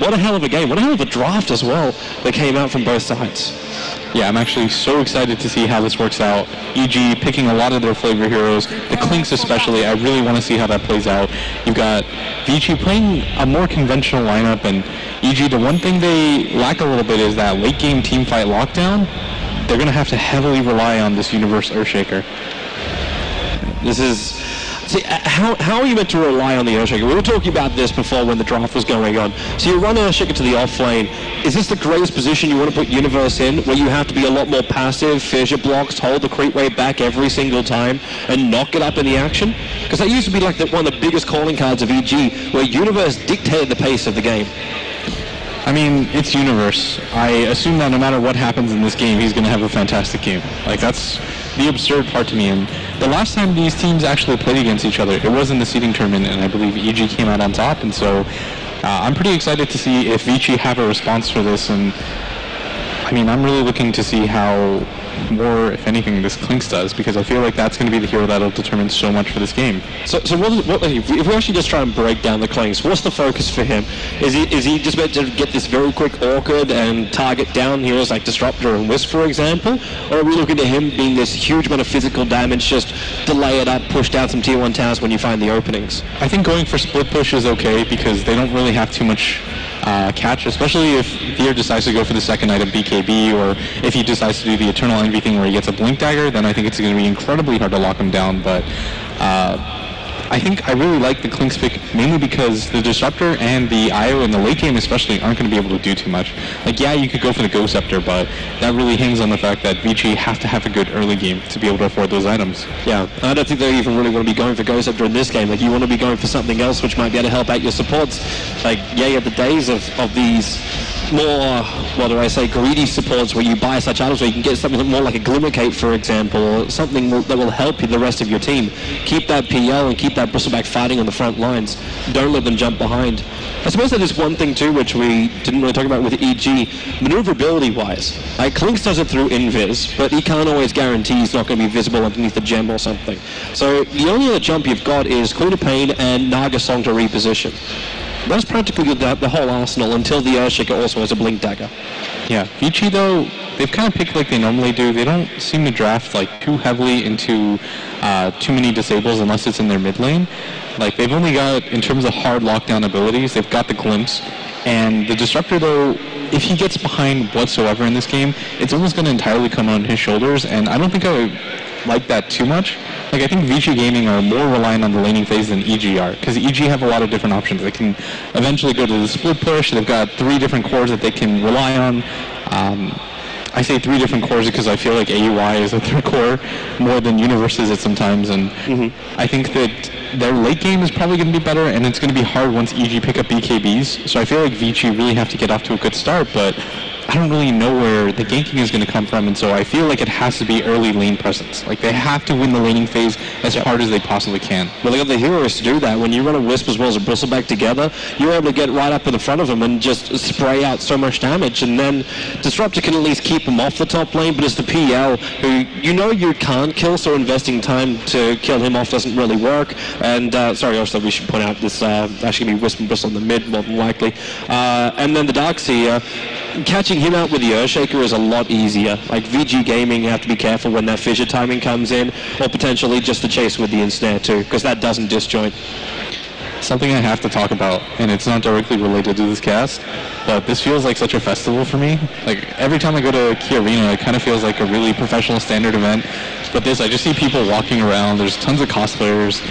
what a hell of a game. What a hell of a draft as well that came out from both sides. Yeah, I'm actually so excited to see how this works out. EG picking a lot of their flavor heroes, the Clinkz especially. I really want to see how that plays out. You've got Vici playing a more conventional lineup, and EG, the one thing they lack a little bit is that late game team fight lockdown. They're going to have to heavily rely on this Universe Earthshaker. This is... See, how are you meant to rely on the Earthshaker? We were talking about this before when the draft was going on. So you run Earthshaker to the off lane. Is this the greatest position you want to put Universe in, where you have to be a lot more passive, fissure blocks, hold the creep wave back every single time, and not get up in the action? Because that used to be like one of the biggest calling cards of EG, where Universe dictated the pace of the game. I mean, it's Universe. I assume that no matter what happens in this game, he's going to have a fantastic game. Like, that's the absurd part to me. And the last time these teams actually played against each other, it was in the seeding tournament, and I believe EG came out on top. And so I'm pretty excited to see if Vici have a response for this. And I mean, I'm really looking to see how more, if anything, this Clinkz does, because I feel like that's going to be the hero that'll determine so much for this game. So if we actually just try and break down the Clinkz, what's the focus for him? Is he just meant to get this very quick Orchid and target down heroes like Disruptor and Wisp, for example? Or are we looking at him being this huge amount of physical damage, just delay it up, push down some tier 1 towers when you find the openings? I think going for split push is okay, because they don't really have too much catch, especially if Thier decides to go for the second item BKB, or if he decides to do the Eternal Envy thing where he gets a Blink Dagger, then I think it's going to be incredibly hard to lock him down. But I think I really like the Clinkz pick, mainly because the Disruptor and the IO in the late game especially aren't going to be able to do too much. Like, yeah, you could go for the Ghost Scepter, but that really hangs on the fact that Vici have to have a good early game to be able to afford those items. Yeah, I don't think they even really want to be going for Ghost Scepter in this game. Like, you want to be going for something else which might be able to help out your supports. Like, yeah, you have the days of these more, what do I say, greedy supports where you buy such items where you can get something more like a Glimmer Cape, for example, or something that will help you, the rest of your team. Keep that PL and keep that Bristleback fighting on the front lines. Don't let them jump behind. I suppose that is one thing too which we didn't really talk about with EG, maneuverability wise. Like, Clinkz does it through invis, but he can't always guarantee he's not going to be visible underneath the gem or something. So the only other jump you've got is Queen of Pain and Naga Song to reposition. That's practically the whole arsenal until the Earthshaker also has a Blink Dagger. Yeah, Vici though, they've kind of picked like they normally do. They don't seem to draft like too heavily into too many disables unless it's in their mid lane. Like, they've only got, in terms of hard lockdown abilities, they've got the Glimpse. And the Disruptor though, if he gets behind whatsoever in this game, it's almost going to entirely come on his shoulders, and I don't think I like that too much. Like, I think Vici Gaming are more reliant on the laning phase than EG are, because EG have a lot of different options. They can eventually go to the split push. They've got 3 different cores that they can rely on. I say 3 different cores because I feel like AUI is at their core more than Universe is it sometimes, and I think that their late game is probably going to be better, and it's going to be hard once EG pick up BKBs, so I feel like Vici really have to get off to a good start, but I don't really know where the ganking is going to come from, and so I feel like it has to be early lane presence. Like, they have to win the laning phase as hard as they possibly can. Well, they got the heroes to do that. When you run a Wisp as well as a Bristleback together, you're able to get right up in the front of them and just spray out so much damage, and then Disruptor can at least keep them off the top lane, but it's the PL who you can't kill, so investing time to kill him off doesn't really work. And sorry, also we should point out this actually going to be Wisp and Bristle in the mid, more than likely. And then the Darkseer, catching him out with the Earthshaker is a lot easier. Like, VG Gaming, you have to be careful when that fissure timing comes in, or potentially just the chase with the ensnare too, because that doesn't disjoint. Something I have to talk about, and it's not directly related to this cast, but this feels like such a festival for me. Like, every time I go to Key Arena, it kind of feels like a really professional standard event. But this, I just see people walking around. There's tons of cosplayers,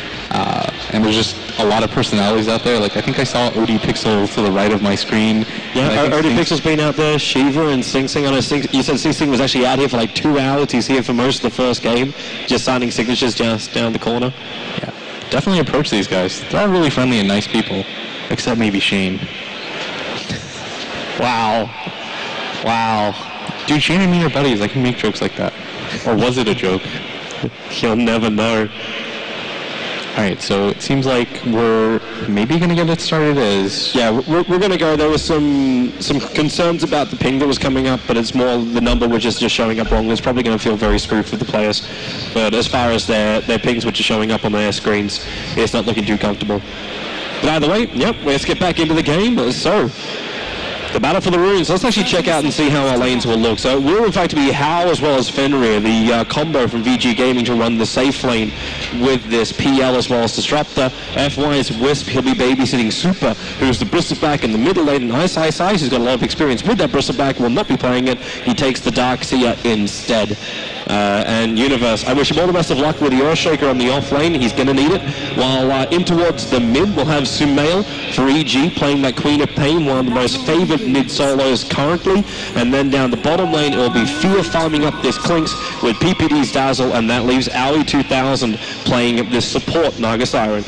and there's just a lot of personalities out there. Like, I think I saw OD Pixel to the right of my screen. Yeah, OD Pixel's been out there. Shiva and Sing Sing. I know you said Sing Sing was actually out here for like 2 hours. He's here for most of the first game, just signing signatures just down the corner. Yeah. Definitely approach these guys. They're all really friendly and nice people, except maybe Shane. Wow. Dude, Shane and me are buddies. I can make jokes like that. Or was it a joke? You'll never know. Alright, so it seems like we're maybe going to get it started as... Yeah, we're going to go. There was some concerns about the ping that was coming up, but it's more the number which is just showing up wrong. It's probably going to feel very spoofed for the players. But as far as their pings which are showing up on their screens, it's not looking too comfortable. But either way, yep, let's get back into the game. So, The battle for the runes. Let's actually check out and see how our lanes will look. So it will in fact be Hao as well as Fenrir, the combo from VG Gaming to run the safe lane with this PL as well as Disruptor. FY's Wisp, he'll be babysitting Super, who's the Bristleback in the middle lane, and Ice, who's got a lot of experience with that Bristleback, will not be playing it. He takes the Darkseer instead. And Universe, I wish him all the best of luck with the Earthshaker on the off lane. He's going to need it. While in towards the mid, we'll have Sumail for EG playing that Queen of Pain, one of the most favored mid solos currently. And then down the bottom lane, it will be Fear farming up this Clinkz with PPD's Dazzle, and that leaves Aoi 2000 playing this support Naga Siren.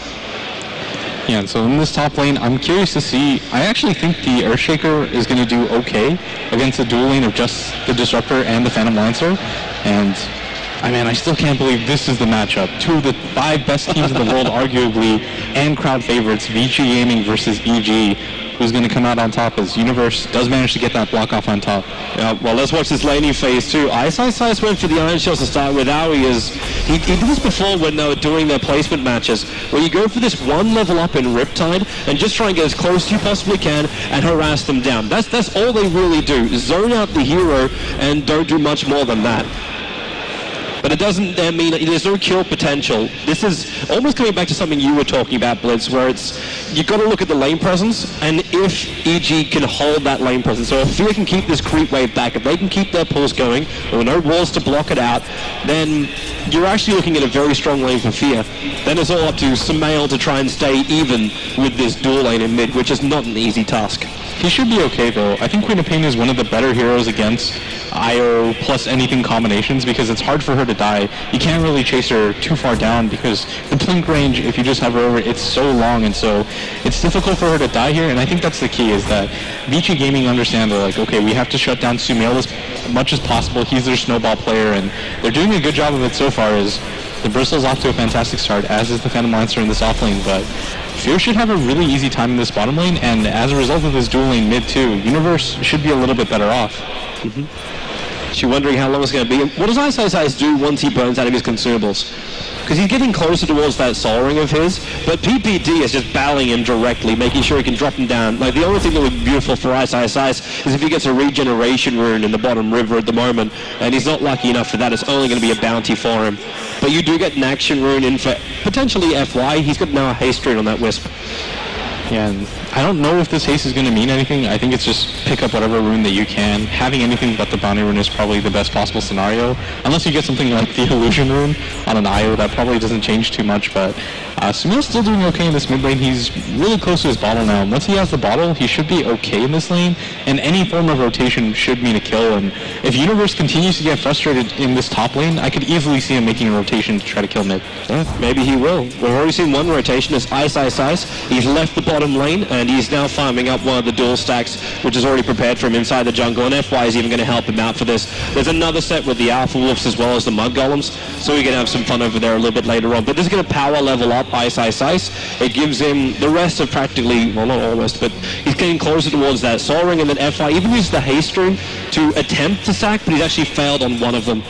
Yeah, and so in this top lane, I'm curious to see. I actually think the Earthshaker is going to do okay against the dual lane of just the Disruptor and the Phantom Lancer. And I still can't believe this is the matchup. Two of the 5 best teams in the world, arguably, and crowd favorites, VG Gaming versus EG. Who's going to come out on top as Universe does manage to get that block off on top. Yeah, well, let's watch this laning phase too. Ice went for the Iron Shells to start with. Aoi he did this before when they were doing their placement matches, where you go for this one level up in Riptide and just try and get as close as you possibly can and harass them down. That's all they really do. Zone out the hero and don't do much more than that. But it doesn't mean there's no kill potential. This is almost coming back to something you were talking about, Blitz, where you've got to look at the lane presence, and if EG can hold that lane presence, so if Fear can keep this creep wave back, if they can keep their pulls going, there are no walls to block it out, then you're actually looking at a very strong lane for Fear. Then it's all up to Sumail to try and stay even with this dual lane in mid, which is not an easy task. He should be okay, though. I think Queen of Pain is one of the better heroes against IO plus anything combinations, because it's hard for her to die. You can't really chase her too far down because the blink range, if you just hover over, it's so long, and so it's difficult for her to die here. And I think that's the key, is that VG Gaming understand they're like, okay, we have to shut down Sumail as much as possible. He's their snowball player, and they're doing a good job of it so far. Is the Bristle's off to a fantastic start, as is the Phantom Lancer in this off lane, but Fear should have a really easy time in this bottom lane, and as a result of this dual lane mid too, Universe should be a little bit better off. You're wondering how long it's going to be. What does Ice do once he burns out of his consumables? Because he's getting closer towards that Soul Ring of his, but PPD is just battling him directly, making sure he can drop him down. Like, the only thing that would be beautiful for Ice is if he gets a regeneration rune in the bottom river at the moment, and he's not lucky enough for that. It's only going to be a bounty for him. But you do get an action rune in for potentially FY. He's got now a haste rune on that Wisp. Yeah, and I don't know if this haste is going to mean anything. I think it's just pick up whatever rune that you can. Having anything but the bounty rune is probably the best possible scenario. Unless you get something like the illusion rune on an IO, that probably doesn't change too much. But Sumail's still doing okay in this mid lane. He's really close to his bottle now. Once he has the bottle, he should be okay in this lane. And any form of rotation should mean a kill. And if Universe continues to get frustrated in this top lane, I could easily see him making a rotation to try to kill mid. Yeah, maybe he will. We've already seen one rotation as Ice. He's left the bottom lane, and he's now farming up one of the dual stacks, which is already prepared for him inside the jungle, and FY is even going to help him out for this. There's another set with the Alpha Wolves as well as the Mud Golems, so we're going to have some fun over there a little bit later on. But this is going to power level up Ice. It gives him the rest of practically, well, not almost, but he's getting closer towards that Soul Ring, and then FY even uses the haste rune to attempt to sack, but he's actually failed on one of them.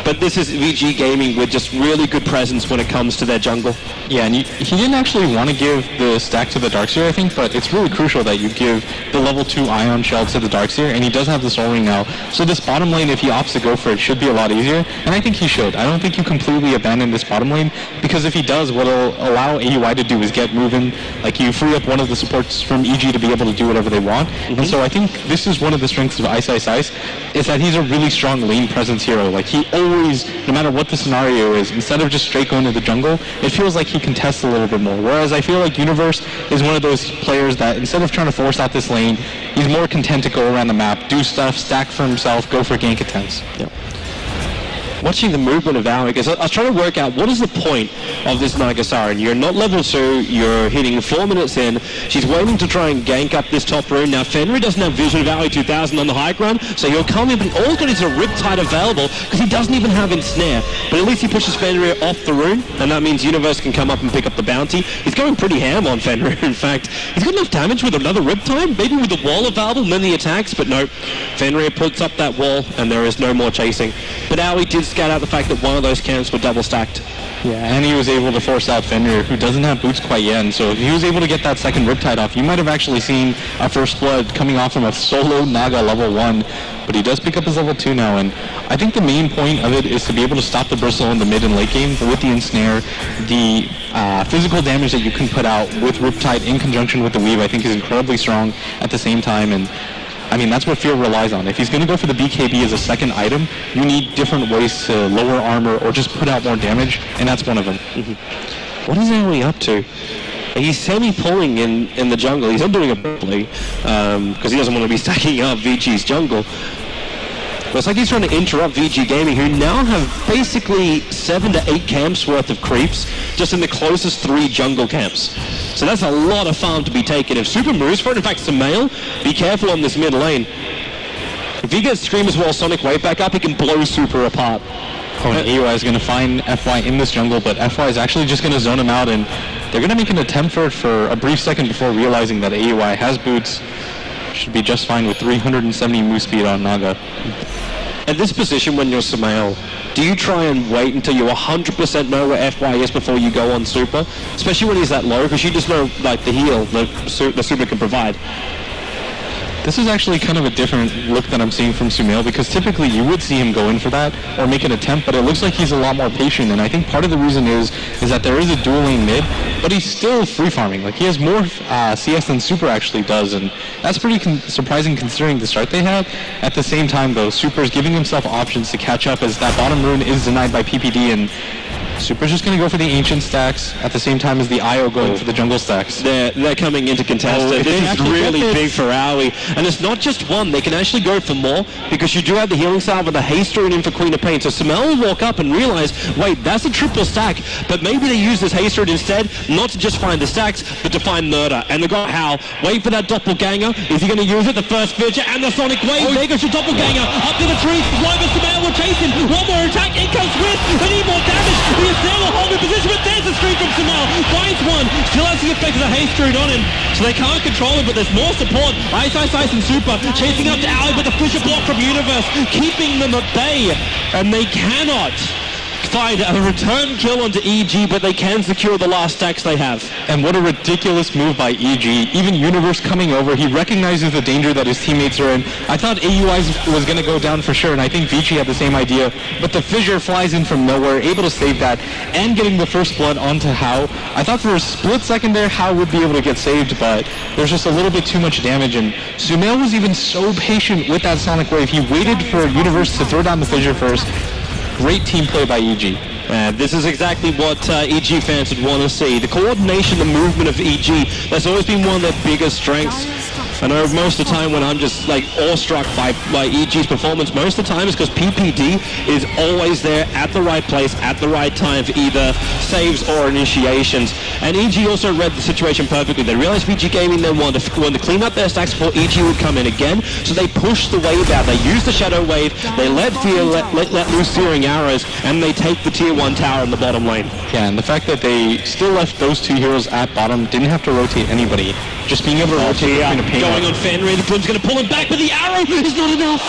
But this is VG Gaming with just really good presence when it comes to their jungle. Yeah, and he didn't actually want to give the stack to the Darkseer, I think, but it's really crucial that you give the level 2 Ion Shell to the Darkseer, and he does have the Soul Ring now. So this bottom lane, if he opts to go for it, should be a lot easier, and I think he should. I don't think you completely abandon this bottom lane, because if he does, what it'll allow AUI to do is get moving. Like, you free up one of the supports from EG to be able to do whatever they want. And so I think this is one of the strengths of Ice, is that he's a really strong lane presence hero. Like, he always, no matter what the scenario is, instead of just straight going to the jungle, it feels like he contests a little bit more. Whereas I feel like Universe is one of those players that instead of trying to force out this lane, he's more content to go around the map, do stuff, stack for himself, go for gank attempts. Yep. Watching the movement of Aoi, because I was trying to work out what is the point of this Naga Siren. You're not level 2, you're hitting 4 minutes in, she's waiting to try and gank up this top rune. Now Fenrir doesn't have vision of Aoi 2000 on the high ground, so he'll come in, but all he's got is a Riptide available, because he doesn't even have Ensnare. But at least he pushes Fenrir off the rune, and that means Universe can come up and pick up the bounty. He's going pretty ham on Fenrir, in fact. He's got enough damage with another Riptide, maybe with the wall available, and then the attacks, but no. Fenrir puts up that wall, and there is no more chasing. But Aoi did scout out the fact that one of those camps were double stacked. Yeah, and he was able to force out Fenrir, who doesn't have boots quite yet, and so if he was able to get that second Riptide off, you might have actually seen a first blood coming off from a solo Naga level 1, but he does pick up his level 2 now, and I think the main point of it is to be able to stop the Bristle in the mid and late game with the Ensnare. The physical damage that you can put out with Riptide in conjunction with the Weave, I think, is incredibly strong at the same time, and I mean, that's what Fear relies on. If he's going to go for the BKB as a second item, you need different ways to lower armor or just put out more damage, and that's one of them. Mm-hmm. What is Aoi up to? He's semi-pulling in the jungle. He's not doing it properly because he doesn't want to be stacking up VG's jungle. But it's like he's trying to interrupt VG Gaming, who now have basically 7 to 8 camps worth of creeps just in the closest 3 jungle camps. So that's a lot of farm to be taken. If Super moves for it, in fact, Sumail, be careful on this mid lane. If he gets Screamer's Wall Sonic Wave back up, he can blow Super apart. Oh, and AUI is going to find FY in this jungle, but FY is actually just going to zone him out, and they're going to make an attempt for it for a brief second before realizing that AUI has boots. Should be just fine with 370 move speed on Naga. At this position, when you're Sumail, do you try and wait until you 100% know where FY is before you go on Super? Especially when he's that low, because you just know, like, the heal the Super can provide. This is actually kind of a different look that I'm seeing from Sumail, because typically you would see him go in for that or make an attempt, but it looks like he's a lot more patient, and I think part of the reason is that there is a dual lane mid, but he's still free farming. Like, he has more CS than Super actually does, and that's pretty surprising considering the start they had. At the same time, though, Super is giving himself options to catch up as that bottom rune is denied by PPD, and Super's just going to go for the Ancient stacks at the same time as the IO going for the jungle stacks. They're coming into contest. This is really big for Aoi. And it's not just one. They can actually go for more because you do have the Healing Salve and the Haste Rune in for Queen of Pain. So Sumail will walk up and realize, wait, that's a triple stack. But maybe they use this Haste Rune instead, not to just find the stacks, but to find Nerda. And they got Hal. Wait for that Doppelganger. Is he going to use it? The first Fidget and the Sonic Wave. There goes the Doppelganger. Up to the trees. Logan Sumail will chase him. One more attack. In comes Swift. They need more damage. The Ensnare will hold in position, but there's a screen from Sumail. Finds one. Still has the effect of the Haste Rune on him. So they can't control him, but there's more support. Ice and Super chasing up to Aoi, but the Fissure block from Universe keeping them at bay. And they cannot find a return kill onto EG, but they can secure the last stacks they have. And what a ridiculous move by EG. Even Universe coming over, he recognizes the danger that his teammates are in. I thought AUI was going to go down for sure, and I think Vici had the same idea, but the Fissure flies in from nowhere, able to save that, and getting the first blood onto Hao. I thought for a split second there, Hao would be able to get saved, but there's just a little bit too much damage, and Sumail was even so patient with that Sonic Wave. He waited for Universe to throw down the Fissure first. Great team play by EG. This is exactly what EG fans would want to see. The coordination, the movement of EG, that's always been one of their biggest strengths. I know most of the time when I'm just like awestruck by EG's performance, most of the time is because PPD is always there at the right place at the right time for either saves or initiations. And EG also read the situation perfectly. They realized VG Gaming then wanted to clean up their stacks before EG would come in again, so they pushed the wave out. They used the Shadow Wave, they let Fear let loose Searing Arrows, and they take the Tier 1 tower in the bottom lane. Yeah, and the fact that they still left those two heroes at bottom, didn't have to rotate anybody. Just being able to rotate between a pain. Going on Fenrir, the Bloom's going to pull him back, but the arrow is not enough.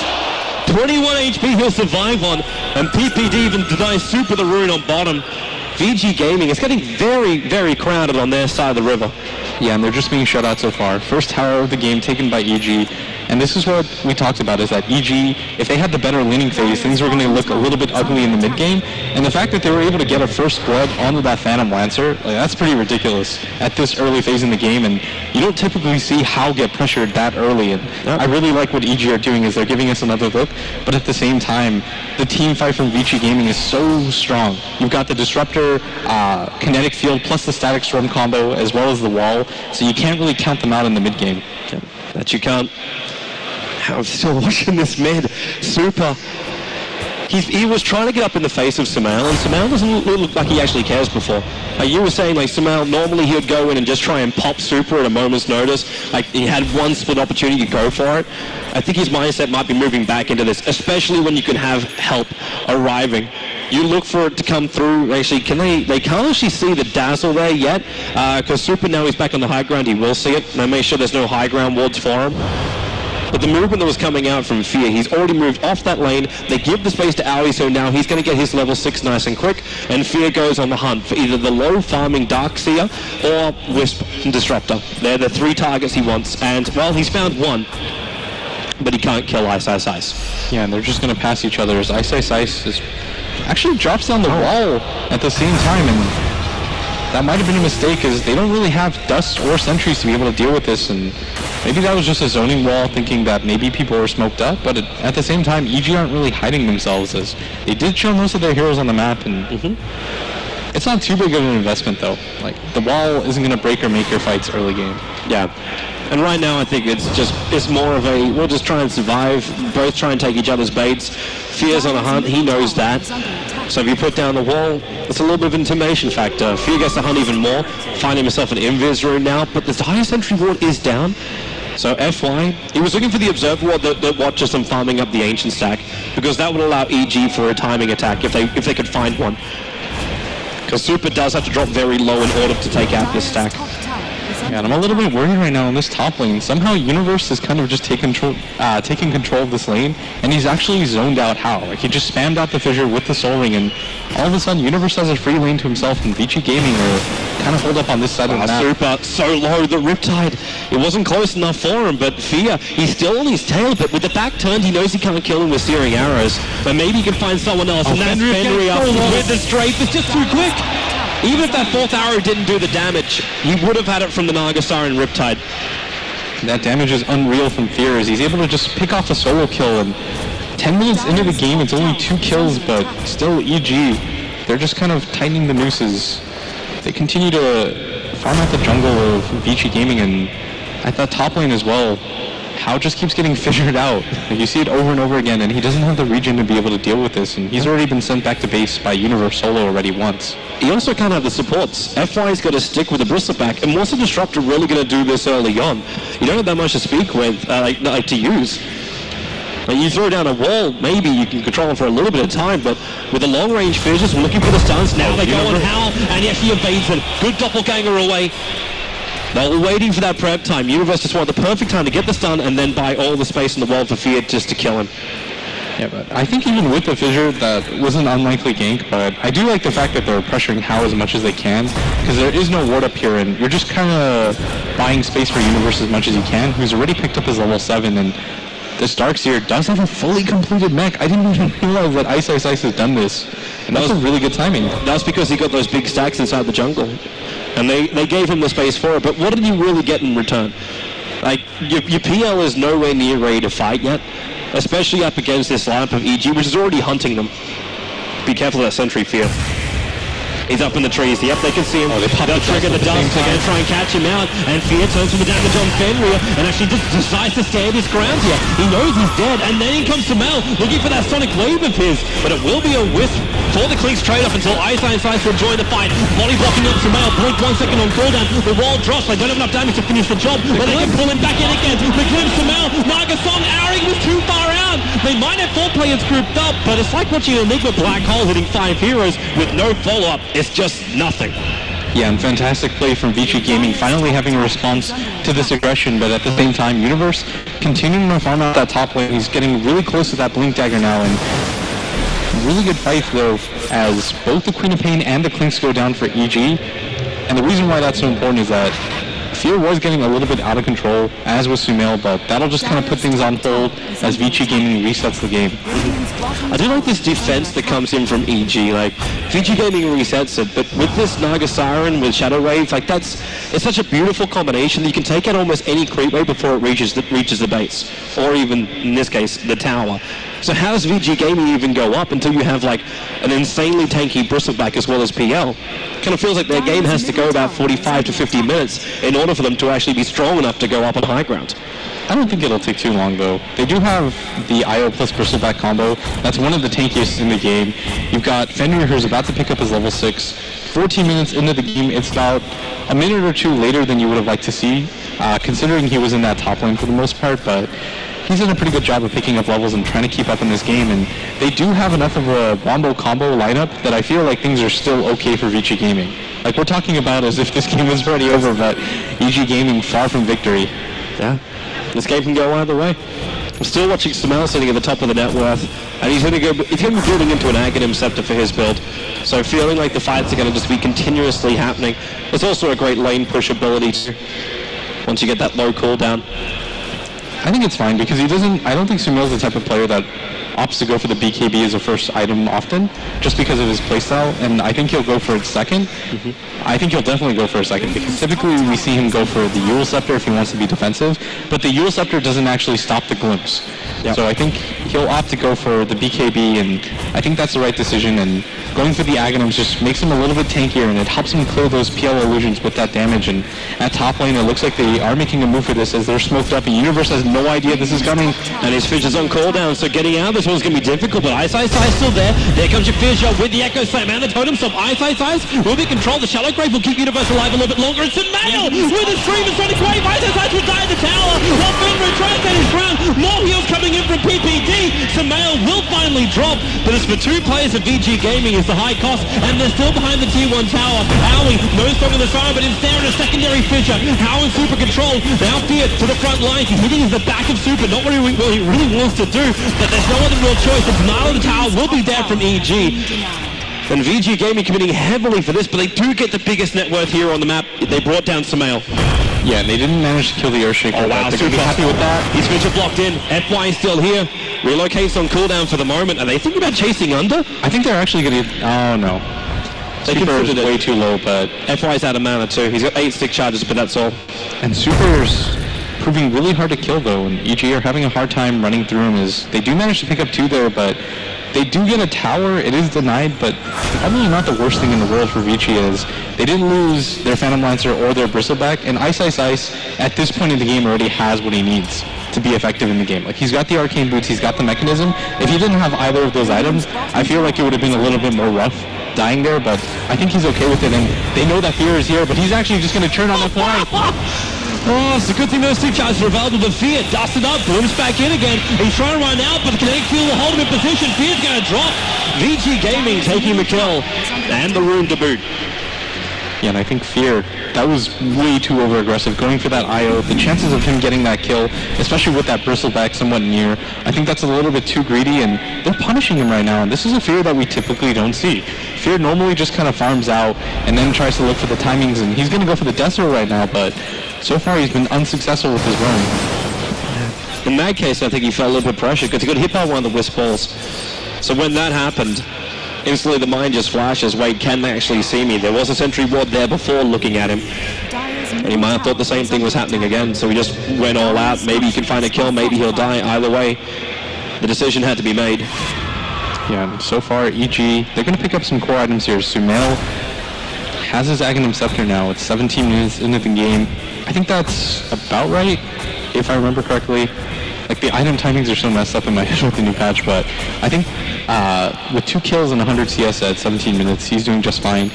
21 HP he'll survive on, and PPD even denies Super the rune on bottom. VG Gaming is getting very, very crowded on their side of the river. Yeah, and they're just being shut out so far. First tower of the game taken by EG. And this is what we talked about, is that EG, if they had the better laning phase, things were going to look a little bit ugly in the mid game. And the fact that they were able to get a first blood onto that Phantom Lancer, like, that's pretty ridiculous at this early phase in the game. And you don't typically see Hao get pressured that early. And I really like what EG are doing, is they're giving us another look. But at the same time, the team fight from VG Gaming is so strong. You've got the Disruptor, Kinetic Field, plus the Static Storm combo, as well as the Wall. So you can't really count them out in the mid game. Yeah, that you can't. I'm still watching this mid. Super. He was trying to get up in the face of Sumail, and Sumail doesn't look like he actually cares before. Like you were saying, like Sumail, normally he would go in and just try and pop Super at a moment's notice. Like he had one split opportunity to go for it. I think his mindset might be moving back into this, especially when you can have help arriving. You look for it to come through. Actually, they can't actually see the Dazzle there yet, because Super, now he's back on the high ground, he will see it. They make sure there's no high ground wards for him. But the movement that was coming out from Fear, he's already moved off that lane. They give the space to Aoi, so now he's going to get his level 6 nice and quick, and Fear goes on the hunt for either the low farming Darkseer or Wisp and Disruptor. They're the 3 targets he wants, and, well, he's found one, but he can't kill Ice Ice Ice. Yeah, and they're just going to pass each other as Ice Ice Ice is actually drops down the wall at the same time, and that might have been a mistake, as they don't really have Dust or Sentries to be able to deal with this, and maybe that was just a zoning wall, thinking that maybe people were smoked up, but at the same time, EG aren't really hiding themselves, as they did show most of their heroes on the map, and it's not too big of an investment, though. Like, the wall isn't going to break or make your fights early game. Yeah. And right now, I think it's more of a, we'll just try and survive, both try and take each other's baits. Fear's on a hunt, he knows that. So if you put down the wall, it's a little bit of an intimidation factor. Fear gets to hunt even more, finding himself an invis room now, but the higher sentry ward is down. So FY, he was looking for the observer ward that watches them farming up the ancient stack, because that would allow EG for a timing attack if they could find one. Because Super does have to drop very low in order to take out this stack. Yeah, and I'm a little bit worried right now on this top lane. Somehow Universe is kind of just taking control of this lane, and he's actually zoned out how. Like, he just spammed out the fissure with the Soul Ring, and all of a sudden Universe has a free lane to himself, and Vici Gaming are kind of hold up on this side of the map. Super, so low, the Riptide. It wasn't close enough for him, but Fear, he's still on his tail, but with the back turned, he knows he can't kill him with searing arrows. But maybe he can find someone else, and that's Fenrir up with the strafe. It's just too quick. Even if that 4th arrow didn't do the damage, he would have had it from the Nagasar and Riptide. That damage is unreal from Fear, as he's able to just pick off a solo kill, and 10 minutes into the game, it's only 2 kills, but still EG, they're just kind of tightening the nooses. They continue to farm out the jungle of Vici Gaming, and at that top lane as well, How just keeps getting fissured out. Like, you see it over and over again, and he doesn't have the regen to be able to deal with this, and he's already been sent back to base by Universe Solo already once. He also can't have the supports. FY's got to stick with the Bristleback, and what's the Disruptor really going to do this early on? You don't have that much to speak with, to use. Like, you throw down a wall, maybe you can control him for a little bit of time, but with the long-range fishes, we're looking for the stuns. Now they go on Hal, and he actually evades him. Good doppelganger away. They were waiting for that prep time. Universe just wanted the perfect time to get the stun and then buy all the space in the wall for Fear just to kill him. Yeah, but I think even with the fissure, that was an unlikely gank, but I do like the fact that they're pressuring Hao as much as they can, because there is no ward up here, and you're just kind of buying space for Universe as much as you can, who's already picked up his level 7, and this Darkseer does have a fully completed mech. I didn't even realize that Ice Ice Ice has done this, and that's a really good timing. That's because he got those big stacks inside the jungle, and they gave him the space for it, but what did he really get in return? Like, your PL is nowhere near ready to fight yet, especially up against this lineup of EG, which is already hunting them. Be careful of that sentry, Fear. He's up in the trees. Yep, they can see him. They'll trigger the dust. They're going to try and catch him out. And Fear turns for the damage on Fenrir and actually just decides to stand his ground here. He knows he's dead. And then in comes Samel looking for that sonic wave of his. But it will be a wisp for the Clinkz trade-off until Ice Ice Ice will join the fight. Body blocking up Samel. Blink 1 second on cooldown. The wall drops. They don't have enough damage to finish the job. But they can pull him back in again. The glimpse Samel. Nagasong Aring was too far out. They might have 4 players grouped up. But it's like watching an Enigma Black Hole hitting 5 heroes with no follow-up. It's just nothing. Yeah, and fantastic play from Vici Gaming, finally having a response to this aggression, but at the same time, Universe continuing to farm out that top lane. He's getting really close to that Blink Dagger now, and really good fight, though, as both the Queen of Pain and the Clinkz go down for EG. And the reason why that's so important is that Fear was getting a little bit out of control, as was Sumail, but that'll just kind of put things on hold as Vici Gaming resets the game. I do like this defense that comes in from EG. Like, Vici Gaming resets it, but with this Naga Siren with Shadow Wave, like, it's such a beautiful combination that you can take out almost any creep wave before it reaches the base, or even, in this case, the tower. So how does Vici Gaming even go up until you have, like, an insanely tanky Bristleback as well as PL? Kind of feels like their game has to go about 45 to 50 minutes in order for them to actually be strong enough to go up on high ground. I don't think it'll take too long, though. They do have the IO plus Bristleback combo. That's one of the tankiest in the game. You've got Fenrir, who's about to pick up his level 6. 14 minutes into the game, it's about a minute or two later than you would have liked to see, considering he was in that top lane for the most part, but he's done a pretty good job of picking up levels and trying to keep up in this game, and they do have enough of a wombo combo lineup that I feel like things are still okay for Vici Gaming. Like, we're talking about as if this game is already over, but EG Gaming far from victory. Yeah, this game can go either way. I'm still watching Sumail sitting at the top of the net worth, and he's going to be building into an Aghanim Scepter for his build. So feeling like the fights are going to just be continuously happening. It's also a great lane push ability too, once you get that low cooldown. I think it's fine because I don't think Sumail's the type of player that opts to go for the BKB as a first item often, just because of his playstyle, and I think he'll go for it second. I think he'll definitely go for a second, because typically we see him go for the Eul Scepter if he wants to be defensive, but the Eul Scepter doesn't actually stop the glimpse. Yep. So I think he'll opt to go for the BKB, and I think that's the right decision, and going for the Aghanims just makes him a little bit tankier, and it helps him clear those PL illusions with that damage, and at top lane it looks like they are making a move for this as they're smoked up, and Universe has no idea this is coming. And his Fissure is on cooldown, so getting out of this one's going to be difficult, but Ice still there. There comes your Fissure with the Echo Slam and the Totem Stop. Ice will be controlled. The Shallow Grave will keep Universe alive a little bit longer. It's Sumail with a Scream and Sonic Wave. Ice will die in the tower. While Finra tries to his ground. More heals coming in from PPD. Sumail will finally drop, but it's for two players of VG Gaming is the high cost, and they're still behind the Tier 1 tower. Howie, no song in the side, but it's there in a secondary Fissure. Howie in super control. Now Fear to the front line. He's hitting the back of Super. Not what he really wants to do, but there's no other real choice. The denial of the tower will be there from EG. And VG Gaming committing heavily for this, but they do get the biggest net worth here on the map. They brought down Sumail. Yeah, and they didn't manage to kill the Earthshaker. Oh wow, Super happy with that. He's Fissure blocked in. FY is still here. Relocates on cooldown for the moment. Are they thinking about chasing under? I think they're actually going to... Oh, no. Super is way too low, but... FY's out of mana too. He's got 8 stick charges, but that's all. And Super's proving really hard to kill, though, and EG are having a hard time running through him. They do manage to pick up 2 there, but they do get a tower. It is denied, but probably not the worst thing in the world for Vici is they didn't lose their Phantom Lancer or their Bristleback, and Ice at this point in the game already has what he needs to be effective in the game. Like, he's got the Arcane Boots, he's got the Mechanism. If he didn't have either of those items, I feel like it would have been a little bit more rough dying there, but I think he's okay with it, and they know that Fear is here, but he's actually just going to turn on the fly. Oh, it's a good thing those 2 charges are available to Fear. Dusted up, blooms back in again. He's trying to run out, but the kinetic field will hold him in position. Fear's going to drop. VG Gaming taking the kill, and the rune to boot. Yeah, and I think Fear, that was way too over-aggressive. Going for that IO, the chances of him getting that kill, especially with that Bristleback somewhat near, I think that's a little bit too greedy, and they're punishing him right now, and this is a Fear that we typically don't see. Fear normally just kind of farms out and then tries to look for the timings, and he's going to go for the Death Row right now, but so far he's been unsuccessful with his run. In that case, I think he felt a little bit pressured because he got hit by one of the Wisp balls. So when that happened, instantly the mind just flashes, wait, can they actually see me? There was a sentry ward there before looking at him. And he might have thought the same thing was happening again, so he just went all out. Maybe he can find a kill, maybe he'll die. Either way, the decision had to be made. Yeah, and so far, EG, they're going to pick up some core items here. Sumail has his Aghanim Scepter now. It's 17 minutes into the game. I think that's about right, if I remember correctly. Like, the item timings are so messed up in my head with the new patch, but I think with 2 kills and 100 CS at 17 minutes, he's doing just fine.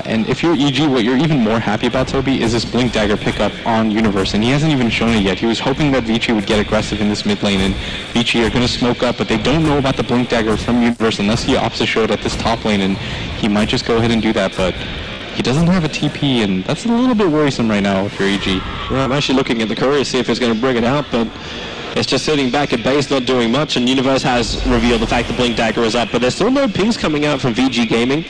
And if you're EG, what you're even more happy about, Toby, is this Blink Dagger pickup on Universe, and he hasn't even shown it yet. He was hoping that Vici would get aggressive in this mid lane, and Vici are going to smoke up, but they don't know about the Blink Dagger from Universe unless he opts to show it at this top lane, and he might just go ahead and do that, but he doesn't have a TP, and that's a little bit worrisome right now if you're EG. Well, I'm actually looking at the courier to see if it's going to bring it out, but it's just sitting back at base, not doing much, and Universe has revealed the fact the Blink Dagger is up, but there's still no pings coming out from VG Gaming,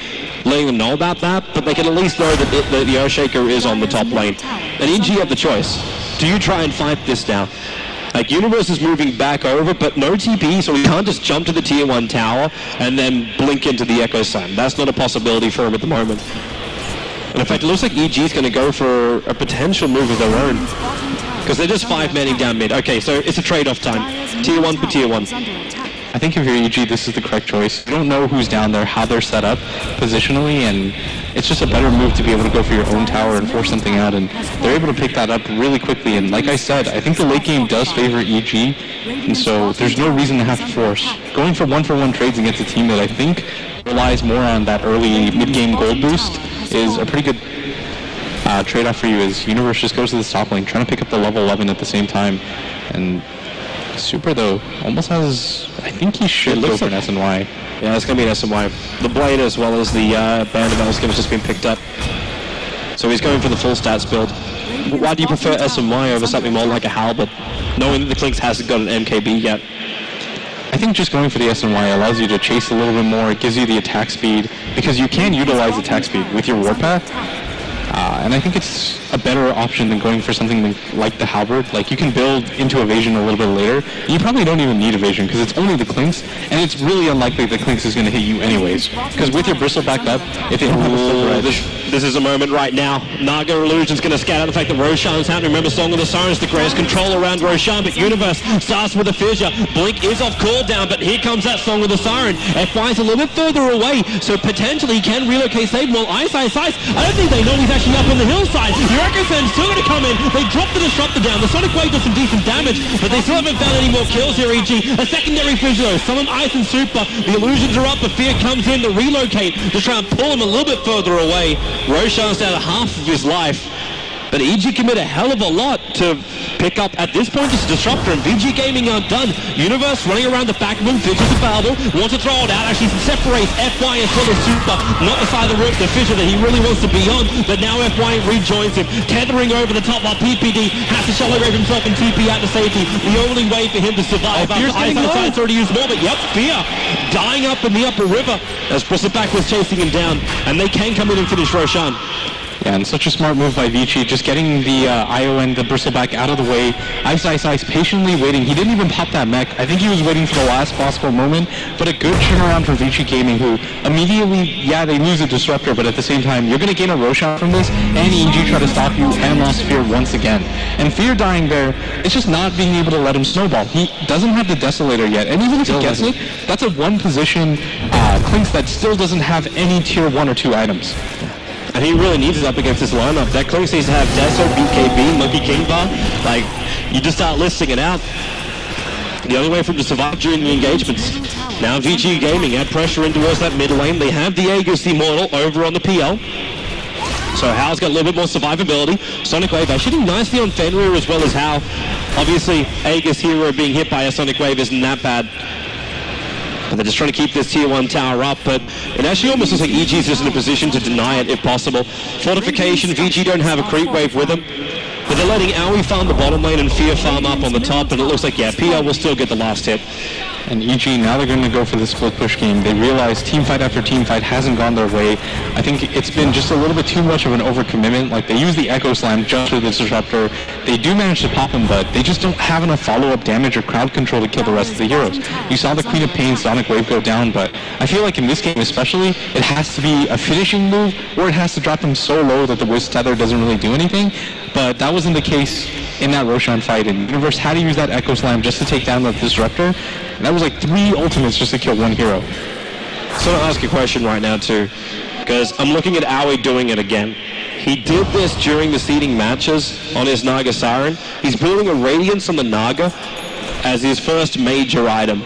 letting them know about that, but they can at least know that the Earthshaker is on the top lane. And EG have the choice. Do you try and fight this now? Like, Universe is moving back over, but no TP, so he can't just jump to the Tier 1 tower and then blink into the Echo Slam. That's not a possibility for him at the moment. And in fact, it looks like EG is going to go for a potential move of their own, because they're just 5-manning down mid. Okay, so it's a trade-off time. Tier 1 for Tier 1. I think if you're EG, this is the correct choice. You don't know who's down there, how they're set up positionally, and it's just a better move to be able to go for your own tower and force something out, and they're able to pick that up really quickly. And like I said, I think the late game does favor EG, and so there's no reason to have to force. Going for one-for-one trades against a team that I think relies more on that early mid-game gold boost is a pretty good trade-off for you, as Universe just goes to this top lane, trying to pick up the level 11 at the same time. And Super, though, almost has... I think he should go for an SNY. Yeah, it's going to be an SNY. The Blade as well as the Band of Elskip has just been picked up. So he's going for the full stats build. why do you prefer SMY over something more like a Halberd, knowing that the Clinkz hasn't got an MKB yet? I think just going for the SNY allows you to chase a little bit more. It gives you the attack speed, because you can utilize attack speed with your Warpath. And I think it's a better option than going for something like the Halberd. Like, you can build into evasion a little bit later. You probably don't even need evasion, because it's only the Clinkz, and it's really unlikely the Clinkz is going to hit you anyways. Because with your Bristle backed up, if they don't have a Silver Edge... This is a moment right now. Naga Illusion's going to scout out the fact that Roshan's out. Remember, Song of the Sirens, the greatest control around Roshan, but Universe starts with a fissure. Blink is off cooldown, but here comes that Song of the Siren. FY's a little bit further away, so potentially he can relocate Save. Well, Ice. I don't think they know he's actually up on the hillside. Yurkensen's still going to come in. They drop the Disruptor down. The Sonic Wave does some decent damage, but they still haven't found any more kills here, EG. A secondary fissure, though. Summon Ice and Super. The illusions are up, but Fear comes in to relocate to try and pull him a little bit further away. Roshan's down to half of his life, but EG commit a hell of a lot to pick up. At this point, it's a Disruptor, and VG Gaming aren't done. Universe running around the back of him, Fidget's available, wants to throw it out, actually separates FY as well as Super, not the side of the rope, the fissure that he really wants to be on, but now FY rejoins him, tethering over the top while PPD has to shallow rape himself and TP out to safety. The only way for him to survive after Ice already used more, but yep, Fear dying up in the upper river as Bristleback was chasing him down, and they can come in and finish Roshan. Yeah, and such a smart move by Vici, just getting the ION, the Bristleback, out of the way. Ice, patiently waiting. He didn't even pop that mech. I think he was waiting for the last possible moment, but a good turnaround for Vici Gaming, who immediately, yeah, they lose a Disruptor, but at the same time, you're going to gain a Roshan from this, and EG try to stop you, and lost Fear once again. And Fear dying there, it's just not being able to let him snowball. He doesn't have the Desolator yet, and even if he gets it, that's a one-position Clinkz that still doesn't have any tier 1 or 2 items. And he really needs it up against this lineup. That Clinkz needs to have Deso, BKB, Monkey King Bar. Like, you just start listing it out. The only way for him to survive during the engagements. Now VG Gaming add pressure in towards that mid lane. They have the Aegis Immortal over on the PL. So Hal's got a little bit more survivability. Sonic Wave shooting nicely on Fenrir as well as Hal. Obviously, Aegis Hero being hit by a Sonic Wave isn't that bad. But they're just trying to keep this tier 1 tower up, but it actually almost looks like EG's just in a position to deny it if possible. Fortification, VG don't have a creep wave with them, but they're letting Aoi farm the bottom lane and Fear farm up on the top, and it looks like, yeah, PL will still get the last hit. And EG, now they're going to go for the split push game. They realize team fight after team fight hasn't gone their way. I think it's been just a little bit too much of an overcommitment. Like, they use the Echo Slam just for the Disruptor. They do manage to pop him, but they just don't have enough follow-up damage or crowd control to kill the rest of the heroes. You saw the Queen of Pain Sonic Wave go down, but I feel like in this game especially, it has to be a finishing move, or it has to drop them so low that the Wisp Tether doesn't really do anything. But that wasn't the case in that Roshan fight, and Universe had to use that Echo Slam just to take down the Disruptor. And that was like 3 ultimates just to kill 1 hero. So I'll ask you a question right now too, because I'm looking at Aoi doing it again. He did this during the seeding matches on his Naga Siren. He's building a Radiance on the Naga as his first major item.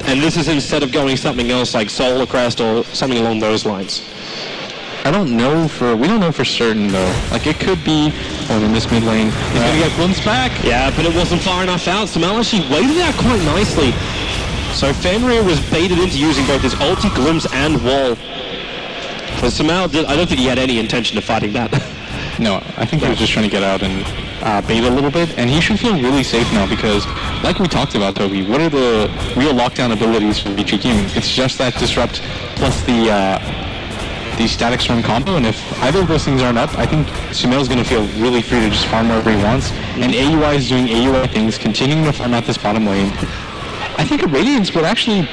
And this is instead of going something else like Solar Crest or something along those lines. We don't know for certain though. Like, it could be, in this mid lane, he's gonna get glimpsed back. Yeah, but it wasn't far enough out. Samal actually waited out quite nicely. So Fenrir was baited into using both his ulti, glimpse, and wall. But Samal I don't think he had any intention of fighting that. No, I think he was just trying to get out and bait a little bit, and he should feel really safe now because, like we talked about, Toby, what are the real lockdown abilities for VG Gaming? It's just that Disrupt plus the Static Storm combo, and if either of those things aren't up, I think Sumail's going to feel really free to just farm wherever he wants, and AUI is doing AUI things, continuing to farm out this bottom lane. I think a Radiance would actually,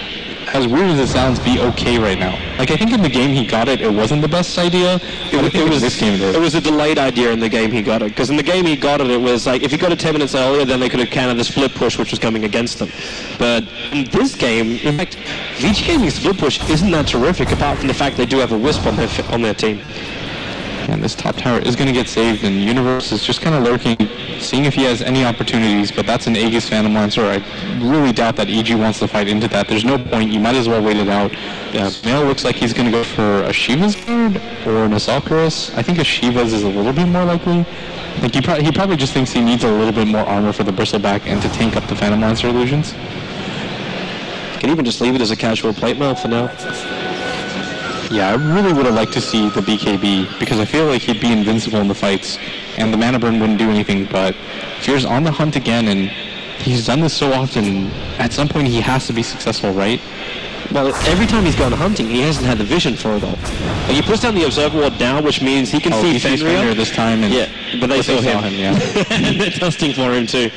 as weird as it sounds, be okay right now. Like, I think in the game he got it, it wasn't the best idea. It was a delayed idea in the game he got it, because in the game he got it, it was like, if he got it 10 minutes earlier, then they could have countered the split push, which was coming against them. But in this game, in fact, VG Gaming's split push isn't that terrific, apart from the fact they do have a Wisp on their team. And this top tower is going to get saved, and Universe is just kind of lurking, seeing if he has any opportunities, but that's an Aegis Phantom Lancer. I really doubt that EG wants to fight into that. There's no point. You might as well wait it out. Mail looks like he's going to go for a Shiva's Guard or an Assaultchorus. I think a Shiva's is a little bit more likely. Like, he probably just thinks he needs a little bit more armor for the Bristleback and to tank up the Phantom Lancer illusions. Can even just leave it as a casual plate mail for now. Yeah, I really would have liked to see the BKB, because I feel like he'd be invincible in the fights, and the mana burn wouldn't do anything, but Fear's on the hunt again, and he's done this so often, at some point he has to be successful, right? Well, every time he's gone hunting, he hasn't had the vision for it all. Like, he puts down the Observer Ward now, which means he can see Fenrir this time, and yeah, but they saw him. Yeah. And they're dusting for him too.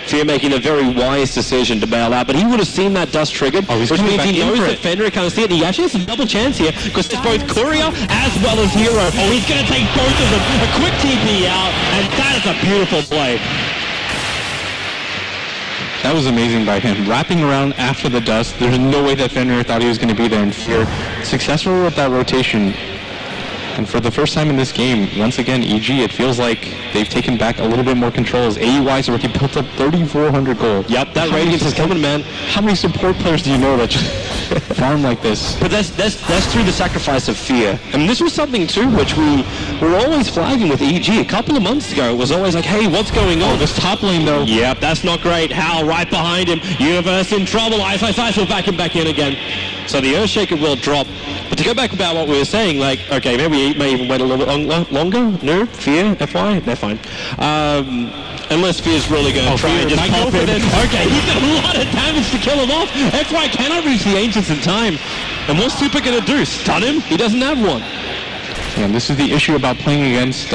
Fear making a very wise decision to bail out, but he would have seen that dust triggered, which means he knows that Fenrir can't see it, and he actually has a double chance here, because it's both Courier as well as Hero. Oh, he's going to take both of them. A quick TP out, and that is a beautiful play. That was amazing by him. Wrapping around after the dust, there's no way that Fenrir thought he was going to be there, and Fear successful with that rotation. And for the first time in this game, once again, EG, it feels like they've taken back a little bit more control as AUI's already built up 3,400 gold. Yep, that Radiance is coming, man. How many support players do you know that just farm like this? But that's through the sacrifice of Fear. I mean, this was something, too, which we were always flagging with EG. A couple of months ago, it was always like, hey, what's going on? Oh, this top lane, though. Yep, that's not great. Hal right behind him. Universe in trouble. Ice will back him back in again. So the Earthshaker will drop. But to go back about what we were saying, like, okay, maybe we may even wait a little bit longer. No? Fear? FY? They're fine. Unless Fear's really going to try and just pop in. Okay, he's got a lot of damage to kill him off. FY cannot reach the Ancients in time. And what's Super going to do? Stun him? He doesn't have one. And this is the issue about playing against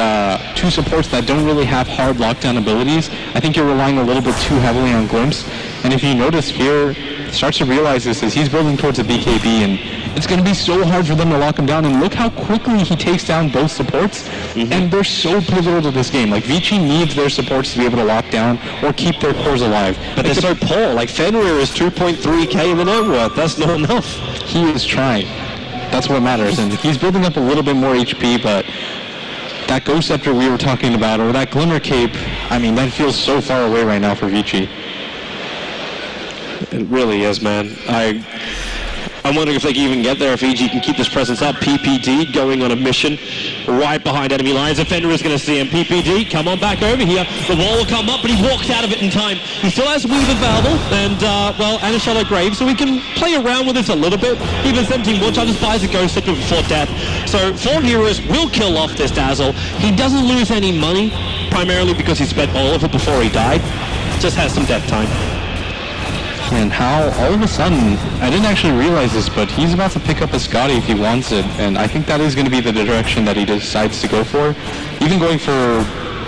two supports that don't really have hard lockdown abilities. I think you're relying a little bit too heavily on Glimpse. And if you notice, Fear starts to realize this as he's building towards a BKB, and it's going to be so hard for them to lock him down. And look how quickly he takes down both supports, and they're so pivotal to this game. Like, Vici needs their supports to be able to lock down or keep their cores alive. But they're so poor. Like, Fenrir is 2.3k in the net worth. That's not enough. He is trying. That's what matters. And he's building up a little bit more HP, but that Ghost Scepter we were talking about, or that Glimmer Cape, I mean, that feels so far away right now for Vici. It really is, man. I'm wondering if they can even get there, if EG can keep this presence up. PPD going on a mission right behind enemy lines. Offender is going to see him. PPD, come on back over here. The wall will come up, but he walks out of it in time. He still has Weave available, and, and a Shallow Grave, so we can play around with this a little bit. Even 17 War Charges buys a Ghost Scepter before death. So 4 heroes will kill off this Dazzle. He doesn't lose any money, primarily because he spent all of it before he died. Just has some death time. And how all of a sudden, I didn't actually realize this, but he's about to pick up a Scotty if he wants it, and I think that is going to be the direction that he decides to go for. Even going for,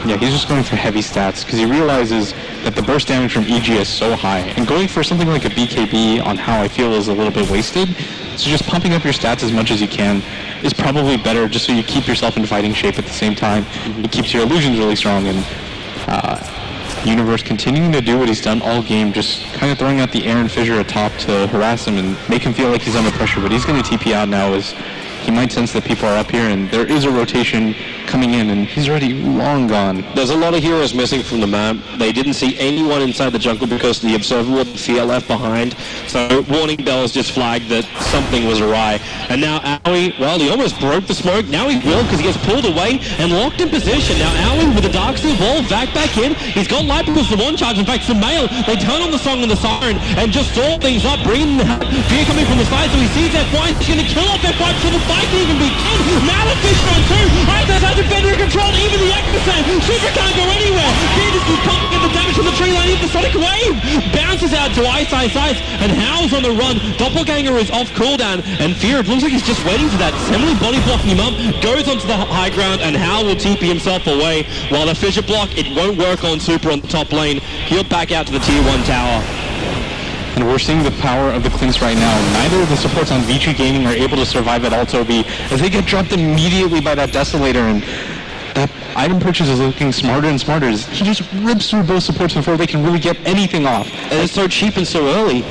he's just going for heavy stats, because he realizes that the burst damage from EG is so high, and going for something like a BKB on how I feel is a little bit wasted, so just pumping up your stats as much as you can is probably better, just so you keep yourself in fighting shape at the same time. It keeps your illusions really strong, and Universe continuing to do what he's done all game, just kind of throwing out the Aaron Fissure atop to harass him and make him feel like he's under pressure, but he's going to TP out now as he might sense that people are up here, and there is a rotation coming in, and he's already long gone. There's a lot of heroes missing from the map. They didn't see anyone inside the jungle because the Observer Ward and Fear left behind. So warning bells just flagged that something was awry. And now Aoi, well, he almost broke the smoke. Now he will, because he gets pulled away and locked in position. Now Aoi with the Darksteel Wall back in. He's got light because the one charge. In fact, some mail. They turn on the song and the siren and just stall things up, bringing Fear coming from the side. So he sees F1. He's going to kill off F1 before the fight can even begin. Malefish on 2. Right, there's Defender control. Even the X%. Super can't go anywhere. Fear just keeps pumping in the damage from the tree line. The Sonic Wave bounces out to Ice, and Howl's on the run. Doppelganger is off cooldown, and Fear, it looks like he's just waiting for that. Similarly body blocking him up, goes onto the high ground, and Howl will TP himself away, while the Fissure block, it won't work on Super on the top lane. He'll back out to the tier 1 tower. And we're seeing the power of the Clinkz right now. Neither of the supports on Vici Gaming are able to survive at Altobi as they get dropped immediately by that Desolator, and that item purchase is looking smarter and smarter as he just rips through both supports before they can really get anything off. And it's so cheap and so early.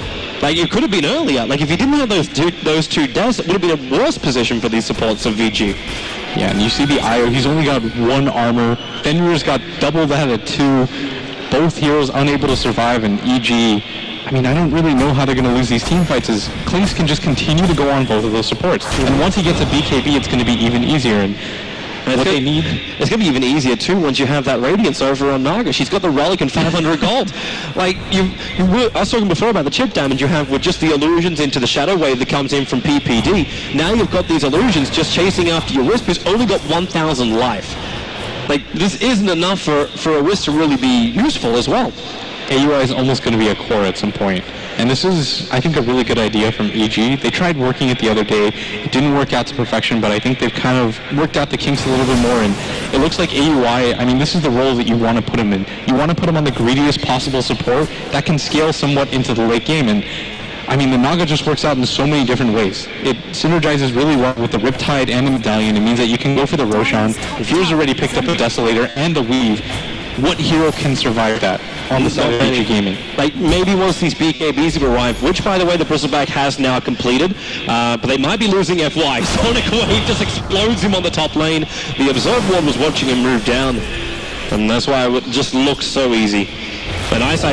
Like, it could have been earlier. Like, if he didn't have those two deaths, it would have been a worse position for these supports of VG. Yeah, and you see the Io, he's only got 1 armor. Fenrir's got double that at 2. Both heroes unable to survive, and EG, I mean, I don't really know how they're going to lose these team fights, as Clinkz can just continue to go on both of those supports. And once he gets a BKB, it's going to be even easier. And And what they need. It's going to be even easier too once you have that Radiance over on Naga. She's got the Relic and 500 gold. Like, I was talking before about the chip damage you have with just the illusions into the Shadow Wave that comes in from PPD. Now you've got these illusions just chasing after your Wisp, who's only got 1,000 life. Like, this isn't enough for a Wisp to really be useful as well. AUI is almost going to be a core at some point. And this is, I think, a really good idea from EG. They tried working it the other day. It didn't work out to perfection, but I think they've kind of worked out the kinks a little bit more. And it looks like AUI, I mean, this is the role that you want to put him in. You want to put him on the greediest possible support that can scale somewhat into the late game. And I mean, the Naga just works out in so many different ways. It synergizes really well with the Riptide and the Medallion. It means that you can go for the Roshan. If yours already picked up the Desolator and the Weave, what hero can survive that on the side of EG Gaming? Like, maybe once these BKBs have arrived, which, by the way, the Bristleback has now completed, but they might be losing FY. Sonic Wave just explodes him on the top lane. The Observe Ward was watching him move down, and that's why it just looks so easy. But Ice,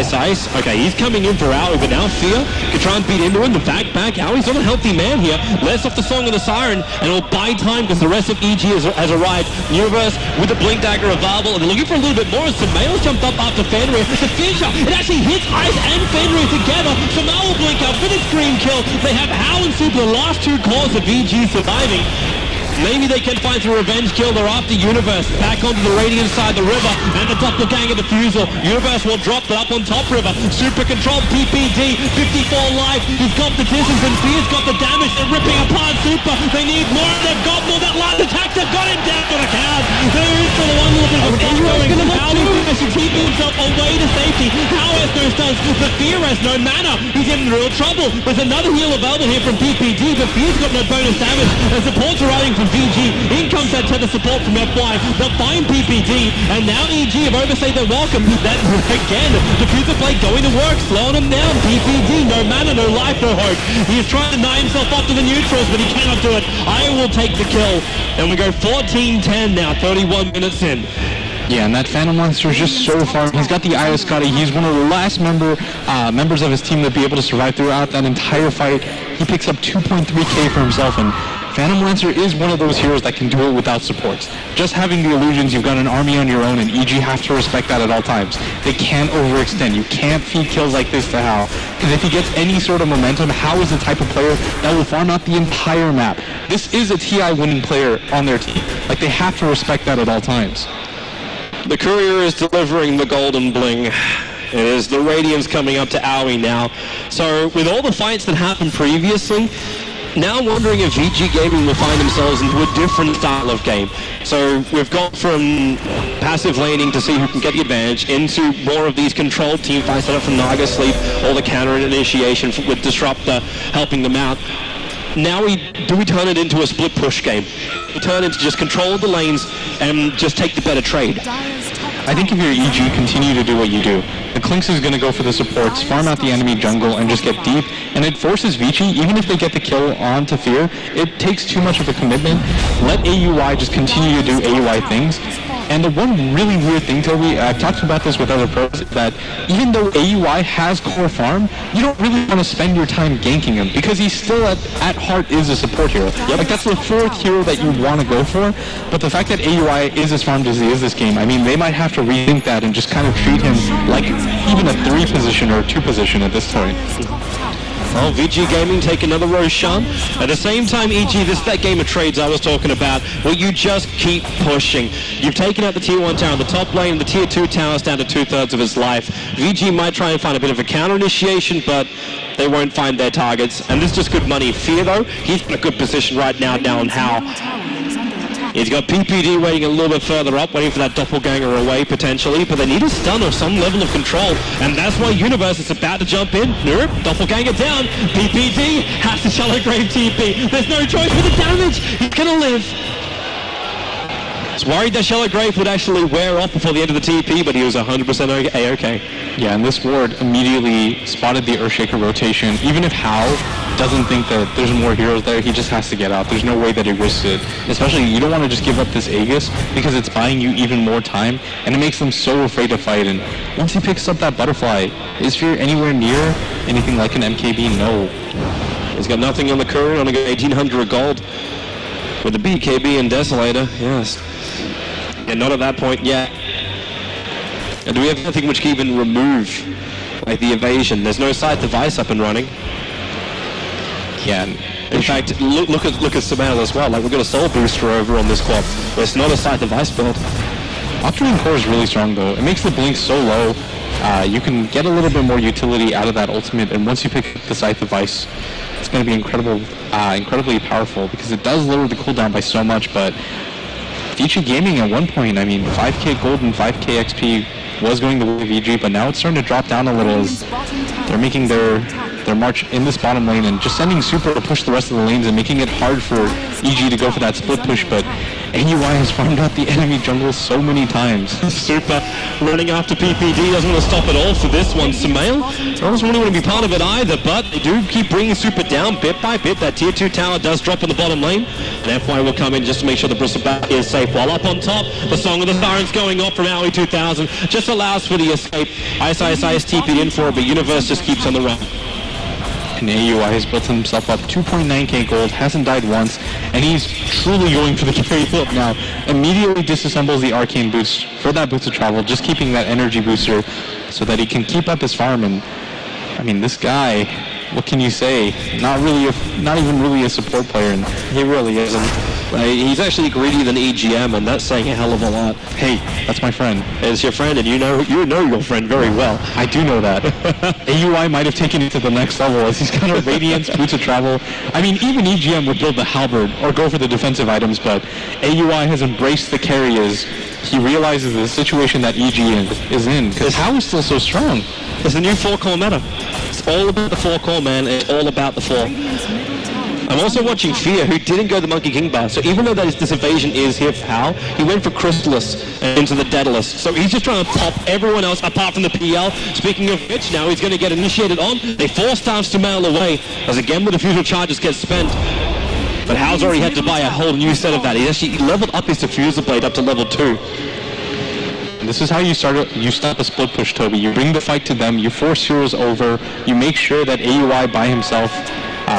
okay, he's coming in for Aoi, but now Fear can try and beat into him. The back, Aoi's not a healthy man here. Lets off the Song of the Siren, and it'll buy time because the rest of EG has arrived. Universe with the Blink Dagger available, and they're looking for a little bit more as Sumail's jumped up after Fenrir. The Fisher, it actually hits Ice and Fenrir together. Sumail will blink out for the screen kill. They have Hao and Super, the last two cores of EG surviving. Maybe they can find some revenge kill. They're after Universe. Back onto the Radiant side, the river, and the doppelganger defusal. Universe will drop that up on top river. Super control, PPD, 54 life. He's got the distance, and Fear's got the damage. They're ripping apart Super. They need more. They've got more. That last attack, they've got him down for the count. There is still one little bit of a fight going. How is he keeping himself away to safety? How has no stuns? The Fear has no mana. He's in real trouble. There's another heal available here from PPD, but Fear's got no bonus damage. And support's arriving from VG. In comes that tether support from FY. They'll find PPD, and now EG have overstayed their welcome. That, again, Diffuser Blade going to work, slowing him down. PPD, no mana, no life, no hope. He is trying to deny himself up to the neutrals, but he cannot do it. I will take the kill. And we go 14-10 now, 31 minutes in. Yeah, and that Phantom Lancer is just so far. He's got the Eye of Scotty. He's one of the last members of his team to be able to survive throughout that entire fight. He picks up 2.3k for himself, and Phantom Lancer is one of those heroes that can do it without supports. Just having the illusions, you've got an army on your own, and EG have to respect that at all times. They can't overextend. You can't feed kills like this to Hao, because if he gets any sort of momentum, Hao is the type of player that will farm out the entire map. This is a TI winning player on their team. Like, they have to respect that at all times. The Courier is delivering the golden bling. It is the Radiance coming up to Aoi now. So with all the fights that happened previously, now I'm wondering if VG Gaming will find themselves into a different style of game. So we've gone from passive laning to see who can get the advantage into more of these controlled team fights set up from Naga Sleep, all the counter initiation with Disruptor helping them out. Now do we turn it into a split push game? We turn it to just control the lanes and just take the better trade. I think if you're EG, continue to do what you do. The Clinkz is going to go for the supports, farm out the enemy jungle, and just get deep. And it forces Vici, even if they get the kill onto Fear, it takes too much of a commitment. Let AUI just continue to do AUI things. And the one really weird thing, Toby, I've talked about this with other pros, is that even though AUI has core farm, you don't really want to spend your time ganking him, because he still at heart is a support hero. Yep. Like, that's the fourth hero that you want to go for, but the fact that AUI is as farmed as he is this game, I mean, they might have to rethink that and just kind of treat him like even a 3 position or a 2 position at this point. Well, VG Gaming take another Roshan. At the same time, EG, this is that game of trades I was talking about, where you just keep pushing. You've taken out the tier 1 tower in the top lane, and the tier 2 tower is down to 2/3 of his life. VG might try and find a bit of a counter initiation, but they won't find their targets. And this is just good money. Fear, though, he's in a good position right now down Hao. He's got PPD waiting a little bit further up, waiting for that doppelganger away potentially, but they need a stun or some level of control, and that's why Universe is about to jump in. Nope, doppelganger down. PPD has to Shallow Grave TP. There's no choice for the damage. He's gonna live. I was worried that Shallow Grave would actually wear off before the end of the TP, but he was 100% A-okay. Yeah, and this ward immediately spotted the Earthshaker rotation. Even if Hao doesn't think that there's more heroes there, he just has to get out. There's no way that he risks it. Especially, you don't want to just give up this Aegis, because it's buying you even more time, and it makes them so afraid to fight. And once he picks up that butterfly, is Fear anywhere near anything like an MKB? No. He's got nothing on the Courier, only got 1,800 gold. With the BKB and Desolator, yes. And not at that point yet. And do we have anything which can even remove, like, the evasion? There's no side device up and running. Yeah. In fact, look at Sumail as well. Like, we've got a soul booster over on this quad. But it's not a side device build. Octarine Core is really strong though. It makes the blink so low. You can get a little bit more utility out of that ultimate, and once you pick up the scythe device, it's going to be incredibly powerful because it does lower the cooldown by so much. But VG Gaming at one point, I mean, 5k gold and 5k XP was going the way of VG, but now it's starting to drop down a little as they're making their march in this bottom lane and just sending Super to push the rest of the lanes and making it hard for EG to go for that split push. But AUI has farmed out the enemy jungle so many times. Super running after PPD, doesn't want to stop at all for this one. Sumail doesn't really want to be part of it either, but they do keep bringing Super down bit by bit. That tier 2 tower does drop in the bottom lane, and FY will come in just to make sure the Bristleback is safe. While up on top, the Song of the Sirens going off from Aoi 2000 just allows for the escape. Ice is TP'd in for it, but Universe just keeps on the run. And AUI has built himself up 2.9k gold, hasn't died once, and he's truly going for the carry flip now. Immediately disassembles the arcane boost for that boost of travel, just keeping that energy booster so that he can keep up his farm. And I mean, this guy, what can you say? Not even really a support player, and he really isn't. He's actually greedier than EGM, and that's saying a hell of a lot. Hey, that's my friend. It's your friend, and you know your friend very well. I do know that. AUI might have taken it to the next level as he's got a Radiance, Boots of Travel. I mean, even EGM would build the Halberd or go for the defensive items, but AUI has embraced the carry as he realizes the situation that EG is in, because how is still so strong? It's the new 4-core meta. It's all about the 4-core, man. It's all about the 4. I'm also watching Fear, who didn't go the Monkey King bar. So even though this evasion is here for Hal, he went for Chrysalis and into the Daedalus. So he's just trying to pop everyone else apart from the PL. Speaking of which, now he's going to get initiated on. They force Stance to mail away, as again with the fusion charges get spent. But Hal's already had to buy a whole new set of that. He actually leveled up his diffuser blade up to level 2. And this is how you stop a split push, Toby. You bring the fight to them, you force heroes over, you make sure that AUI by himself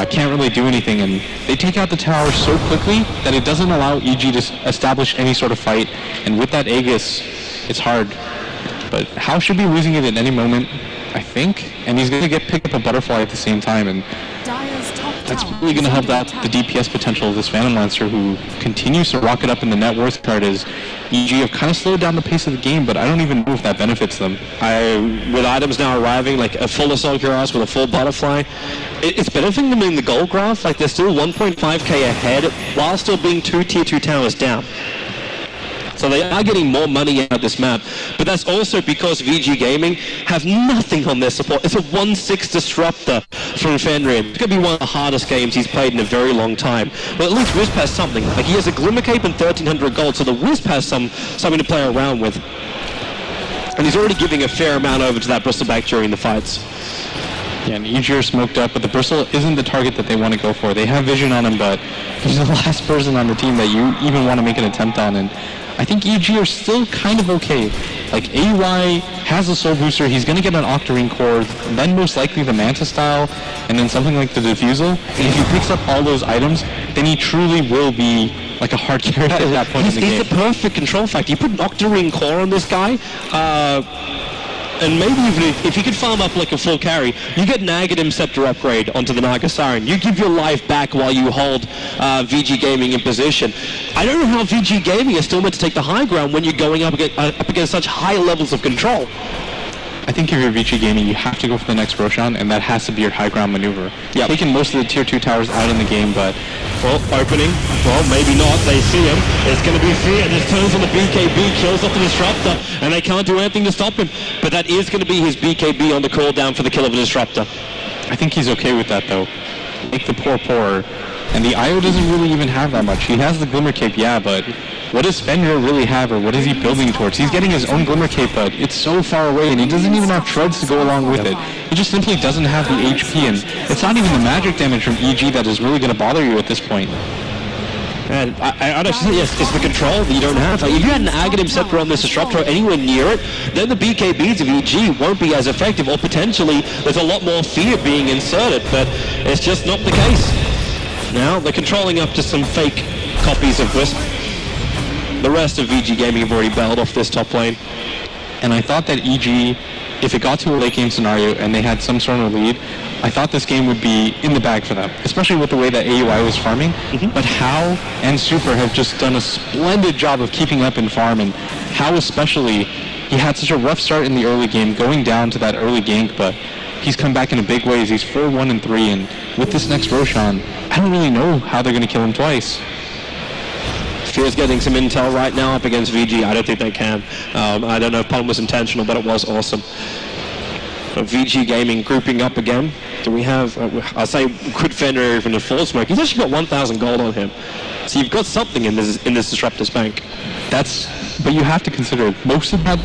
can't really do anything, and they take out the tower so quickly that it doesn't allow EG to establish any sort of fight. And with that Aegis, it's hard. But Hal should be losing it at any moment, I think, and he's going to pick up a butterfly at the same time, and that's really going to help out the DPS potential of this Phantom Lancer, who continues to rocket up in the net worth card as EG have kind of slowed down the pace of the game, but I don't even know if that benefits them. With items now arriving, like a full Assault Cuirass with a full Butterfly, it's benefiting them in the gold graph. Like, they're still 1.5k ahead while still being 2 tier 2 towers down. So they are getting more money out of this map, but that's also because VG Gaming have nothing on their support. It's a 1/6 disruptor from Fenrir. It's going to be one of the hardest games he's played in a very long time. But at least Wisp has something. Like, he has a Glimmer Cape and 1300 gold, so the Wisp has something to play around with. And he's already giving a fair amount over to that Bristleback during the fights. Yeah, and EG are smoked up, but the Bristle isn't the target that they want to go for. They have vision on him, but he's the last person on the team that you even want to make an attempt on, and I think EG are still kind of okay. Like, AUI has a Soul Booster, he's going to get an Octarine Core, then most likely the Manta Style, and then something like the Diffusal. And if he picks up all those items, then he truly will be like a hard carry at that point in the game. He's the perfect control factor. You put an Octarine Core on this guy, and maybe even if you could farm up like a full carry, you get Nagadam Scepter upgrade onto the Naga Siren. You give your life back while you hold VG Gaming in position. I don't know how VG Gaming is still meant to take the high ground when you're going up against such high levels of control. I think if you're VG Gaming, you have to go for the next Roshan, and that has to be your high ground maneuver. Yeah, taking most of the tier 2 towers out in the game, but well, opening. Well, maybe not. They see him. It's going to be Fear. This turns on the BKB, kills off the Disruptor, and they can't do anything to stop him. But that is going to be his BKB on the cooldown for the kill of the Disruptor. I think he's okay with that, though. Make the poor. And the IO doesn't really even have that much. He has the Glimmer Cape, yeah, but what does Fenrir really have, or what is he building towards? He's getting his own Glimmer Cape, but it's so far away, and he doesn't even have treads to go along with it. He just simply doesn't have the HP, and it's not even the magic damage from EG that is really going to bother you at this point. And I'd actually say, yes, it's the control that you don't have. Like, if you had an Aghanim Scepter on this Disruptor or anywhere near it, then the BKBs of EG won't be as effective, or potentially there's a lot more fear being inserted, but it's just not the case. Now they're controlling up to some fake copies of Wisp. The rest of VG Gaming have already bailed off this top lane. And I thought that EG, if it got to a late game scenario and they had some sort of lead, I thought this game would be in the bag for them, especially with the way that AUI was farming. But How and Super have just done a splendid job of keeping up in farm, and How especially, he had such a rough start in the early game, going down to that early gank, but he's come back in a big ways. He's 4-1-3, and with this next Roshan, I don't really know how they're going to kill him twice. Fear's getting some intel right now up against VG. I don't think they can. I don't know if Pong was intentional, but it was awesome. But VG Gaming grouping up again. Do we have, I'll say, could Fenrir even afford smoke? He's actually got 1,000 gold on him. So you've got something in this Disruptor's bank. But you have to consider, most of that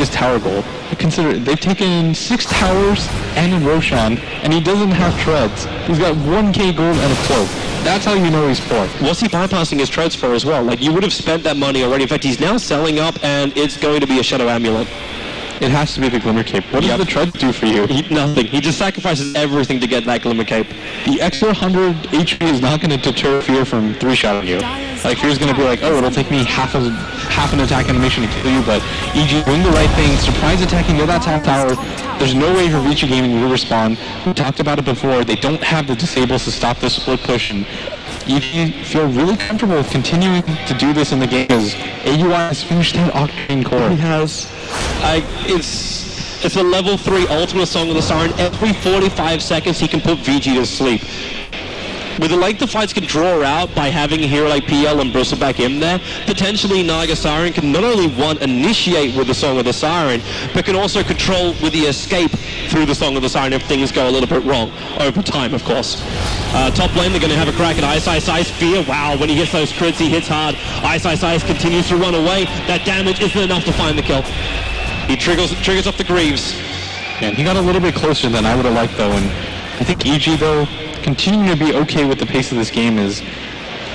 is tower gold. Consider, they've taken 6 towers and a Roshan, and he doesn't have treads. He's got 1k gold and a cloak. That's how you know he's poor. What's he bypassing his treads for as well? Like, you would have spent that money already. In fact, he's now selling up, and it's going to be a Shadow Amulet. It has to be the Glimmer Cape. What does the tread do for you? Nothing. He just sacrifices everything to get that Glimmer Cape. The extra 100 HP is not going to deter Fear from 3-shotting you. Like, Fear's going to be like, oh, it'll take me half an attack animation to kill you, but EG doing the right thing, surprise attacking near that top tower. There's no way for VG Gaming to respawn. We talked about it before. They don't have the disables to stop this split push, and EG feel really comfortable with continuing to do this in the game as AUI has finished that Octane core. He has. It's a level 3 ultimate Song of the Siren. Every 45 seconds he can put VG to sleep. With the length the fights can draw out by having a hero like PL and Bristleback in there, potentially Naga Siren can not only initiate with the Song of the Siren, but can also control with the escape through the Song of the Siren if things go a little bit wrong. Over time, of course. Top lane, they're going to have a crack at Ice. Fear, wow, when he hits those crits, he hits hard. Ice continues to run away. That damage isn't enough to find the kill. He triggers off the Greaves. And he got a little bit closer than I would have liked, though, and I think EG, though, continuing to be okay with the pace of this game is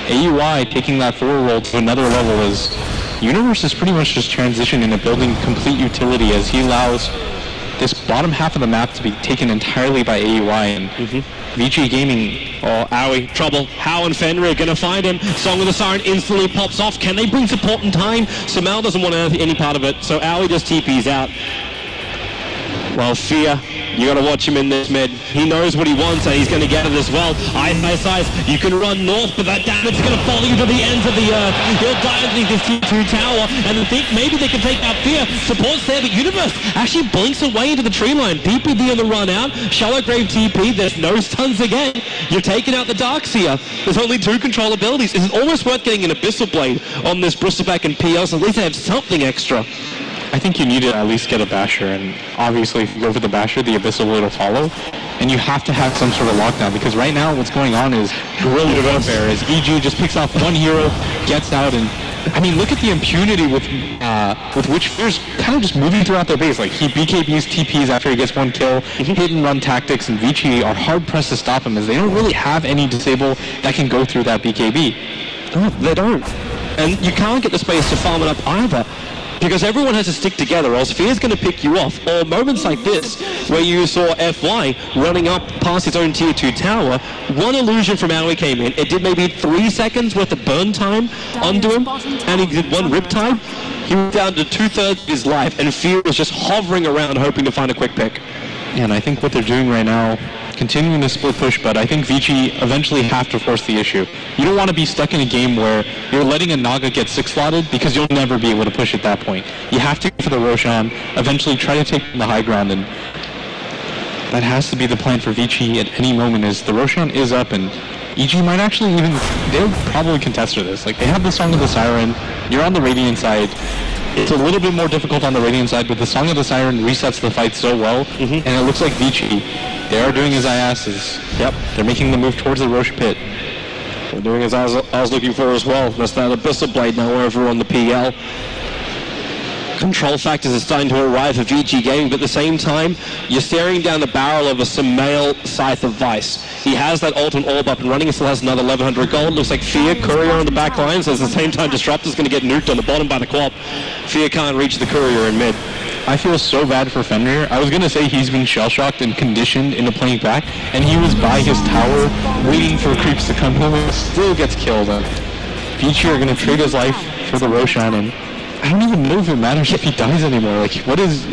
AUI taking that forward roll to another level as Universe is pretty much just transitioning into building complete utility as he allows this bottom half of the map to be taken entirely by AUI, and VG Gaming, Owie, trouble. How and Fenrir are going to find him. Song of the Siren instantly pops off. Can they bring support in time? Sumal doesn't want any part of it, so Owie just TP's out. Well, Fear, you got to watch him in this mid. He knows what he wants, and he's going to get it as well. Ice. You can run north, but that damage is going to follow you to the ends of the earth. He'll die underneath this T2 tower, and I think maybe they can take out Fear. Support's there, but Universe actually blinks away into the tree line. PPD on the run out. Shallow Grave TP. There's no stuns again. You're taking out the Darkseer. There's only 2 control abilities. It's almost worth getting an Abyssal Blade on this Bristleback and PL, so at least they have something extra. I think you need to at least get a Basher, and obviously if you go for the Basher, the Abyssal Blade will follow, and you have to have some sort of lockdown, because right now what's going on is guerrilla warfare, as EG just picks off one hero, gets out, and I mean, look at the impunity with which Fear's kind of just moving throughout their base. Like, he BKBs TPs after he gets one kill, hit and run tactics, and VG are hard pressed to stop him as they don't really have any disable that can go through that BKB. No, they don't. And you can't get the space to farm it up either, because everyone has to stick together, or else Fear's going to pick you off. Or moments like this, where you saw FY running up past his own tier 2 tower, one illusion from Owie came in. It did maybe 3 seconds worth of burn time onto him, and he did one rip time. He was down to 2/3 of his life, and Fear was just hovering around hoping to find a quick pick. And I think what they're doing right now, continuing the split push, but I think VG eventually have to force the issue. You don't want to be stuck in a game where you're letting a Naga get 6-slotted, because you'll never be able to push at that point. You have to go for the Roshan, eventually try to take the high ground, and that has to be the plan for VG at any moment, as the Roshan is up, and EG might actually they'll probably contest this. Like, they have the Song of the Siren, you're on the Radiant side. It's a little bit more difficult on the Radiant side, but the Song of the Siren resets the fight so well, and it looks like VG, they are doing as I asked. Yep, they're making the move towards the Roche pit. They're doing as I was looking for as well. That's that Abyssal Blade now over on the PL. Control factors are starting to arrive for VG Gaming, but at the same time, you're staring down the barrel of a Sumail Scythe of Vice. He has that ultimate orb up and running, he still has another 1100 gold. Looks like Fear, Courier on the back lines, at the same time Disruptor's going to get nuked on the bottom by the Quap. Fear can't reach the Courier in mid. I feel so bad for Fenrir. I was going to say he's been shell-shocked and conditioned into playing back, and he was by his tower waiting for creeps to come home and still gets killed. Vici are going to trade his life for the Roshan, and I don't even know if it matters if he dies anymore. Like, what is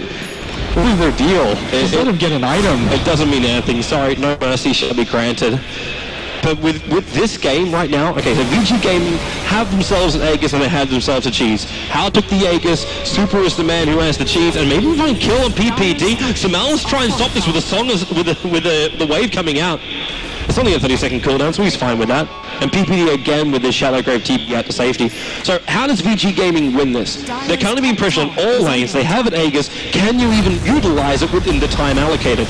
their deal? Just let him get an item. It doesn't mean anything. Sorry, no mercy shall be granted. But with this game right now, okay, so Vici Gaming have themselves an Aegis and they have themselves a cheese. Hal took the Aegis, Super is the man who has the cheese, and maybe find kill on PPD. Samel's try and stop this with a song with the wave coming out. It's only a 30-second cooldown, so he's fine with that. And PPD again with the Shadow Grave TP out to safety. So how does Vici Gaming win this? They're kind of being pressured on all lanes. They have an Aegis. Can you even utilize it within the time allocated?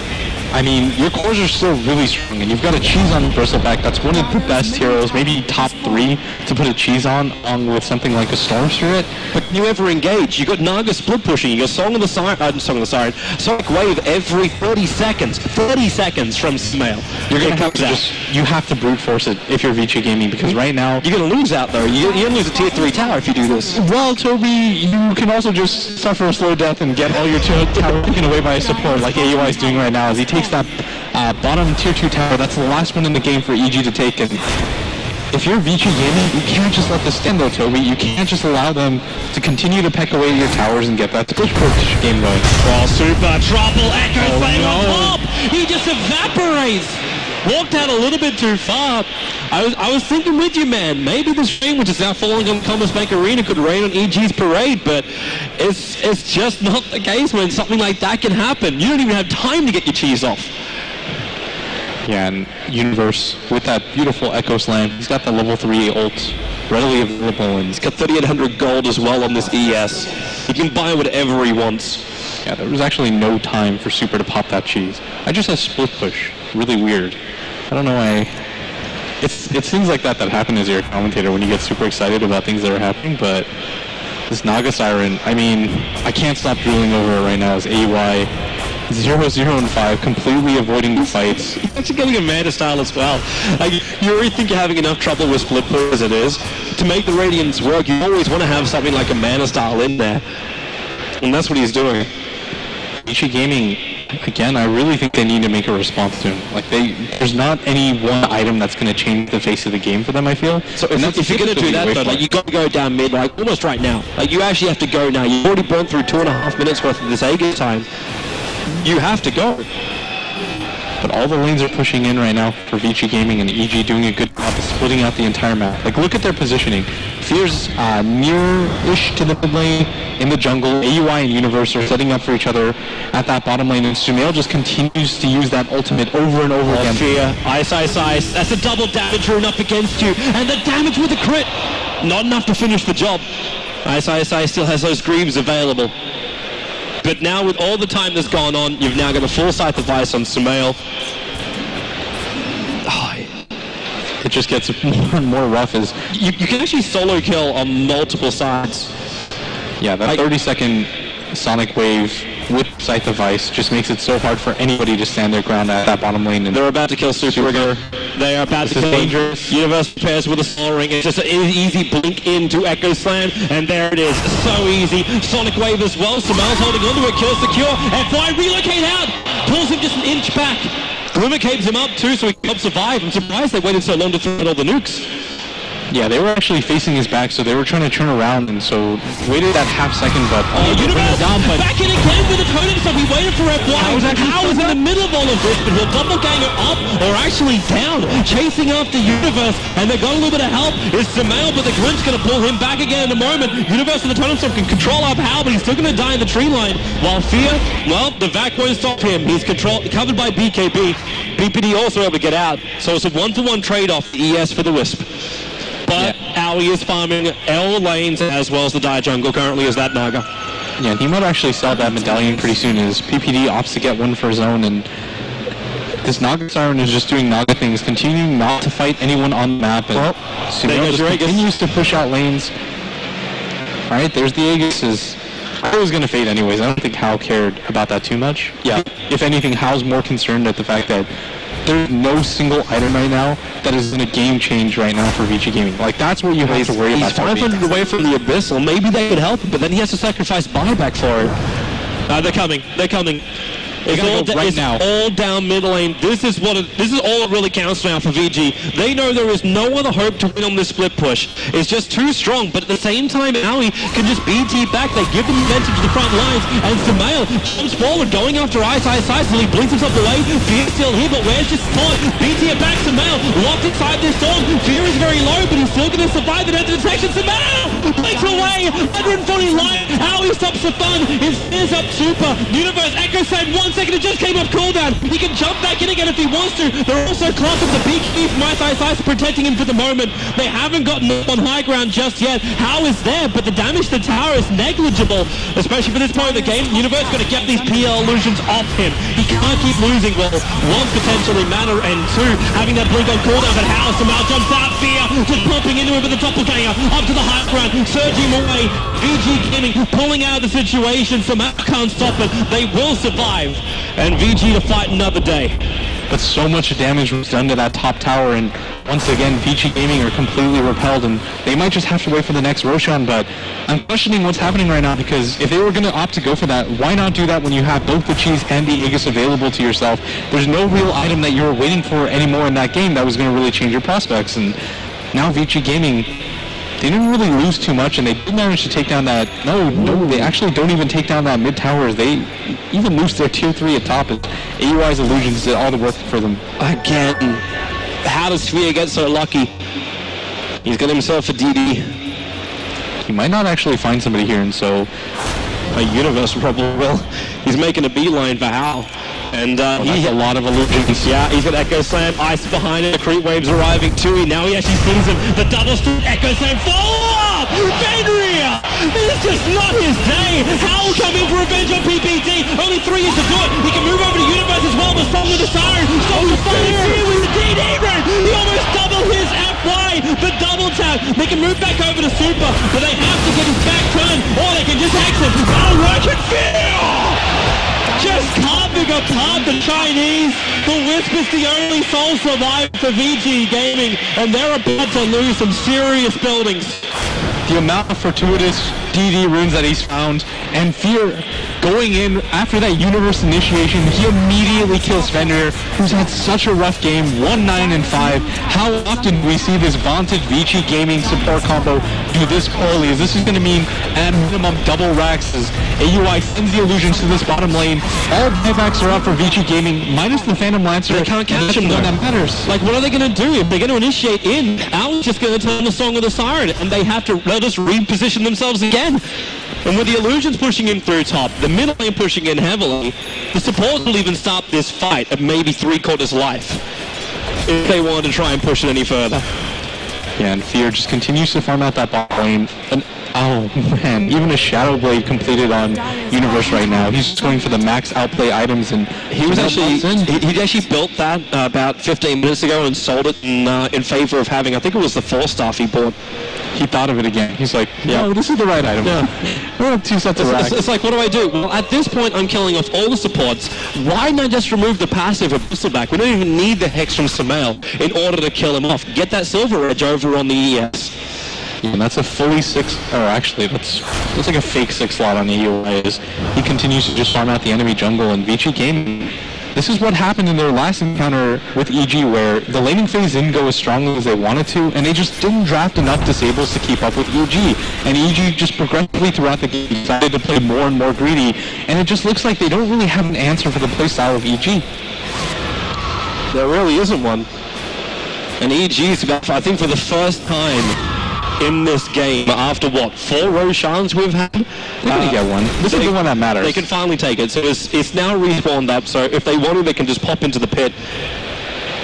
I mean, your cores are still really strong, and you've got a cheese on Bristleback. That's one of the best heroes, maybe top 3 to put a cheese on with something like a Storm Spirit. But can you ever engage? You got Naga split pushing. You got Song of the Siren, Sonic Wave every 30 seconds. 30 seconds from Smail. You're gonna have to you have to brute force it if you're Vici Gaming, because right now you're gonna lose out though. You're gonna lose a tier 3 tower if you do this. Well, Toby, you can also just suffer a slow death and get all your tower taken away by a support, like AUI is doing right now, as he takes that bottom tier 2 tower. That's the last one in the game for EG to take, and if you're Vici Gaming, you can't just let this stand though, Toby. You can't just allow them to continue to peck away your towers and get that push game going. Oh, super trouble, Echo Flame on top! He just evaporates! Walked out a little bit too far. I was thinking with you, man, maybe this rain, which is now falling on Commerce Bank Arena, could rain on EG's parade, but it's just not the case when something like that can happen. You don't even have time to get your cheese off. Yeah, and Universe with that beautiful Echo Slam. He's got the level 3 ult readily available, and he's got 3,800 gold as well on this ES. He can buy whatever he wants. Yeah, there was actually no time for Super to pop that cheese. I just had split push. Really weird. I don't know why. It's things like that happen as you're a commentator when you get super excited about things that are happening, but this Naga Siren, I mean, I can't stop drooling over it right now as AUI 0-0-5, completely avoiding the fights. You're actually getting a Mana style as well. Like, you already think you're having enough trouble with split push as it is. To make the Radiance work, you always want to have something like a Mana style in there. And that's what he's doing. Vici Gaming, again, I really think they need to make a response to him. Like, there's not any one item that's going to change the face of the game for them, I feel. So if you're going to do that, though, like, you got to go down mid, like, almost right now. Like, you actually have to go now. You've already burned through 2.5 minutes worth of this Aegis time. You have to go. But all the lanes are pushing in right now for Vici Gaming, and EG doing a good job of splitting out the entire map. Like, look at their positioning. Fear's near-ish to the mid lane in the jungle. AUI and Universe are setting up for each other at that bottom lane, and Sumail just continues to use that ultimate over and over again. Fear, ice. That's a double damage rune up against you, and the damage with a crit. Not enough to finish the job. Ice still has those greaves available. But now with all the time that's gone on, you've now got a full sight device on Sumail. It just gets more and more rough as you can actually solo kill on multiple sides. Yeah, that 30-second Sonic Wave with Sight Device just makes it so hard for anybody to stand their ground at that bottom lane. And they're about to kill Super Rigger. They are about to kill dangerous. Universe pairs with a Soul Ring. It's just an easy blink into Echo Slam, and there it is. So easy. Sonic Wave as well. Samel's holding onto it. Kill secure. FY relocate out. Pulls him just an inch back. Glimmer capes him up too, so he can help survive. I'm surprised they waited so long to throw in all the nukes. Yeah, they were actually facing his back, so they were trying to turn around, and so waited that half second, but Universe back in again with a totem stop. He waited for FY. How is in the middle of all of this, but he'll double gang it up, or actually down, chasing after Universe, and they've got a little bit of help. Is Sumail, but the Glint's going to pull him back again in a moment. Universe with the totem stop can control up Hal, but he's still going to die in the tree line. While Fear, well, the Vac won't stop him. He's covered by BKB. BPD also able to get out, so it's a 1-for-1 trade-off, ES for the Wisp. But Aoi is farming L lanes as well as the Dire Jungle currently as that Naga. Yeah, he might actually sell that medallion pretty soon as PPD opts to get one for his own, and this Naga Siren is just doing Naga things, continuing not to fight anyone on the map, and Sumail just continues to push out lanes. Alright, there's the Aegis. I was going to fade anyways. I don't think Hal cared about that too much. Yeah, if anything, Hal's more concerned at the fact that there's no single item right now that is in a game change right now for Vici Gaming. Like, that's what you have to worry about. He's 500 away from the Abyssal. Maybe they could help him, but then he has to sacrifice buyback for it. They're coming. It's all down mid lane. This is all it really counts now for VG. They know there is no other hope to win on this split push. It's just too strong, but at the same time, Aoi can just BT back. They give them advantage to the front lines, and Sumail jumps forward, going after Ice, so he blinks himself away. Fear's still here, but where's just Storm? BT it back, Sumail locked inside this Storm. Fear is very low, but he's still going to survive the detection. Sumail blinks away, 140 life. Aoi stops the fun. His Fear's up super. Universe Echo Sand, 1 second, it just came up cooldown. He can jump back in again if he wants to. They're also clumping the big key from Ice, protecting him for the moment. They haven't gotten up on high ground just yet. How is there? But the damage to the tower is negligible, especially for this point of the game. Universe going to get these PL illusions off him. He can't keep losing. Well, one potentially mana, and two having that blink on cooldown. But how Samal jumps out, Fear just pumping into him with the doppelganger up to the high ground, surging away. VG Gaming pulling out of the situation. Samal can't stop it. They will survive, and VG to fight another day. But so much damage was done to that top tower, and once again, VG Gaming are completely repelled, and they might just have to wait for the next Roshan, but I'm questioning what's happening right now, because if they were going to opt to go for that, why not do that when you have both the Cheese and the Aegis available to yourself? There's no real item that you were waiting for anymore in that game that was going to really change your prospects, and now VG Gaming, they didn't really lose too much, and they did manage to take down that... No, they actually don't even take down that mid tower. They even lose their tier 3 at top. AUI's illusions did all the work for them. Again, how does Sphere get so lucky? He's got himself a DD. He might not actually find somebody here, and so... A Universe probably will. He's making a beeline for Hal. And he has a lot of illusions. Yeah, he's got Echo Slam, Ice behind it, the creep wave's arriving too. Now he actually sees him. The double streak, Echo Slam, follow up! Fenrir! It's just not his day! Hal coming for revenge on PPT. Only 3 years to do it. He can move over to Universe as well, but Song with the Siren. Song with Fire here with the DD run. He almost doubled his FY. The double tap. They can move back over to Super, but they have to get his back turn, or they can just exit. That'll work and just carving apart the Chinese. The Wisp is the only sole survivor for VG Gaming, and they're about to lose some serious buildings. The amount of fortuitous DD runes that he's found, and Fear going in after that Universe initiation, he immediately kills Fenrir, who's had such a rough game, 1-9-5. How often do we see this vaunted VG Gaming support combo do this poorly? Is this going to mean at minimum double racks as AUI sends the illusions to this bottom lane? All buybacks are up for VG Gaming, minus the Phantom Lancer. They can't catch him though. That matters. Like, what are they going to do? If they're going to initiate in, Al's just going to turn the Song of the Siren, and they'll just reposition themselves again. And with the illusions pushing in through top, the middle lane pushing in heavily, the support will even stop this fight at maybe 3/4 life if they wanted to try and push it any further. Yeah, and Fear just continues to farm out that bot lane. And, oh man, even a Shadow Blade completed on Universe right now. He's just going for the max outplay items, and he actually built that about 15 minutes ago and sold it in favor of having, I think it was the 4-staff he bought. He thought of it again. He's like, no, this is the right item. Yeah. We're up 2 sets of racks. It's like, what do I do? Well, at this point, I'm killing off all the supports. Why not just remove the passive of Bristleback? We don't even need the Hex from Sumail in order to kill him off. Get that Silver Edge over on the ES. Yeah, and that's a fully 6, or actually, that's like a fake 6 slot on the EUI. He continues to just farm out the enemy jungle, and VG Gaming. This is what happened in their last encounter with EG, where the laning phase didn't go as strongly as they wanted to, and they just didn't draft enough disables to keep up with EG. And EG just progressively throughout the game decided to play more and more greedy, and it just looks like they don't really have an answer for the playstyle of EG. There really isn't one. And EG's about, I think for the first time in this game, after what, 4 Roshans we've had? They're going to get one. This is the one that matters. They can finally take it. So it's now respawned up, so if they want to, they can just pop into the pit.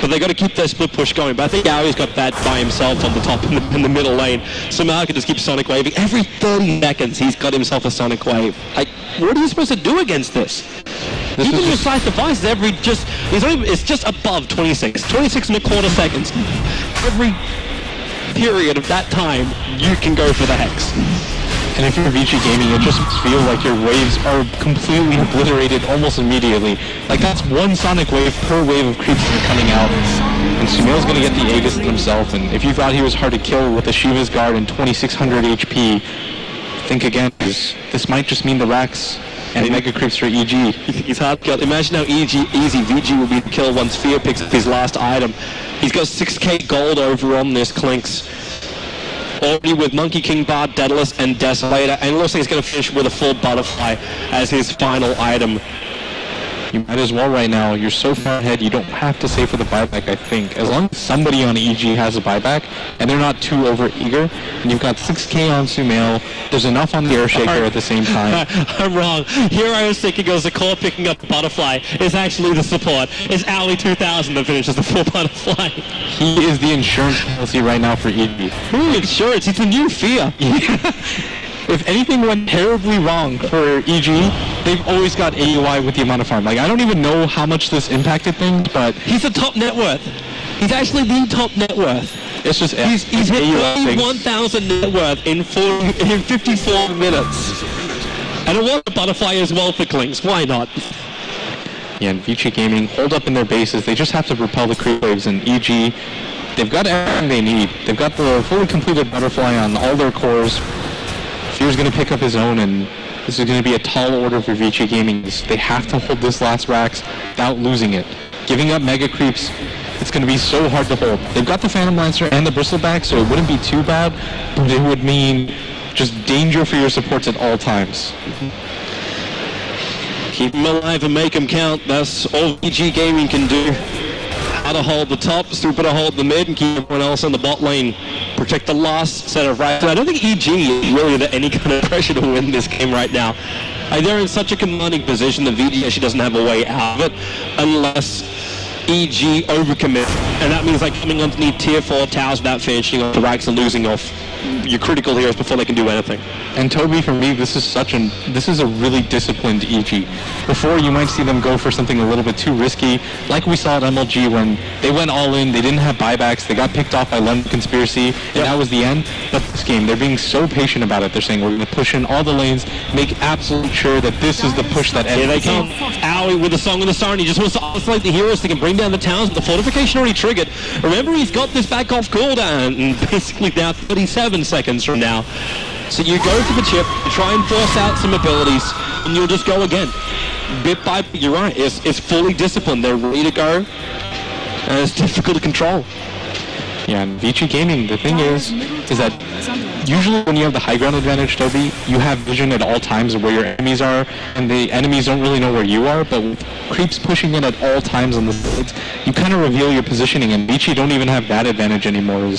But they got to keep their split push going. But I think Aoi's got that by himself on the top in the middle lane. Sumail can just keep Sonic Waving. Every 30 seconds, he's got himself a Sonic Wave. What are you supposed to do against this? Even your Slice Device, it's just above 26.25 seconds. Every period of that time, you can go for the Hex. And if you're VG Gaming, it just feels like your waves are completely obliterated almost immediately. Like, that's 1 Sonic Wave per wave of creeps that are coming out. And Sumail's going to get the Aegis himself, and if you thought he was hard to kill with a Shiva's Guard and 2600 HP, think again, because this might just mean the racks And Mega Creeps for EG. He's hard to kill. Imagine how easy VG will be to kill once Fear picks up his last item. He's got 6k gold over on this Clinkz. Already with Monkey King Bard, Daedalus, and Desolator. And it looks like he's going to finish with a full Butterfly as his final item. You might as well right now. You're so far ahead, you don't have to save for the buyback, I think. As long as somebody on EG has a buyback, and they're not too over-eager, and you've got 6k on Sumail, there's enough on the Earthshaker at the same time. I'm wrong. Here I was thinking it was the core picking up the Butterfly. It's actually the support. It's Ali 2000 that finishes the full Butterfly. He is the insurance policy right now for EG. Ooh, insurance. He's the new Fear. If anything went terribly wrong for EG, they've always got AUI with the amount of farm. Like, I don't even know how much this impacted things, but... He's the top net worth. He's actually the top net worth. It's just... He's hit 31,000 net worth in 54 minutes. And I want a Butterfly as well for Clinkz. Why not? Yeah, and Vici Gaming hold up in their bases. They just have to repel the creep waves, and EG, they've got everything they need. They've got the fully completed Butterfly on all their cores. Fear's going to pick up his own, and this is going to be a tall order for Vici Gaming. They have to hold this last Rax without losing it. Giving up Mega Creeps, it's going to be so hard to hold. They've got the Phantom Lancer and the Bristleback, so it wouldn't be too bad, but it would mean just danger for your supports at all times. Keep them alive and make them count. That's all VG Gaming can do. How to hold the top, super to hold the mid, and keep everyone else in the bot lane. Protect the last set of racks. I don't think EG is really under any kind of pressure to win this game right now. They're in such a commanding position that VG actually doesn't have a way out of it unless EG overcommit. And that means like coming underneath tier 4 towers without finishing off the racks and losing off your critical heroes before they can do anything. And Toby, for me, this is a really disciplined EG. Before, you might see them go for something a little bit too risky, like we saw at MLG when they went all in, they didn't have buybacks, they got picked off by London Conspiracy, and that was the end. But this game, they're being so patient about it. They're saying, we're going to push in all the lanes, make absolutely sure that this is the push that ends the game. Here they come. Owie with the Song of the Siren. He just wants to isolate the heroes that can bring down the towns, but the fortification already triggered. Remember, he's got this back off cooldown, and basically now 37 seconds from now. So you go for the chip, you try and force out some abilities, and you'll just go again. Bit by bit, you're right, it's fully disciplined. They're ready to go, and it's difficult to control. Yeah, and Vici Gaming, the thing is that usually when you have the high ground advantage, Toby, you have vision at all times of where your enemies are, and the enemies don't really know where you are, but with creeps pushing in at all times on the sides, you kind of reveal your positioning, and Vici don't even have that advantage anymore. You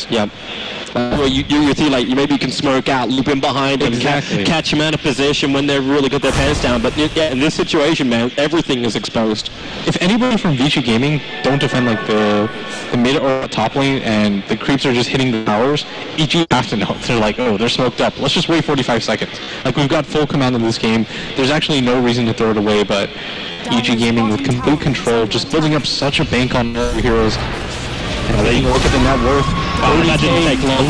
feel like you maybe can smoke out, loop in behind them, catch them out of position when they've really got their pants down, but yeah, in this situation, man, everything is exposed. If anybody from Vici Gaming don't defend like the mid or top lane and the creeps are just hitting the towers, EG have to know. They're like, oh, they're smoked up. Let's just wait 45 seconds. Like, we've got full command of this game. There's actually no reason to throw it away, but EG Gaming with complete control, just building up such a bank on their heroes. And they look at the net worth. Oh, that didn't take long.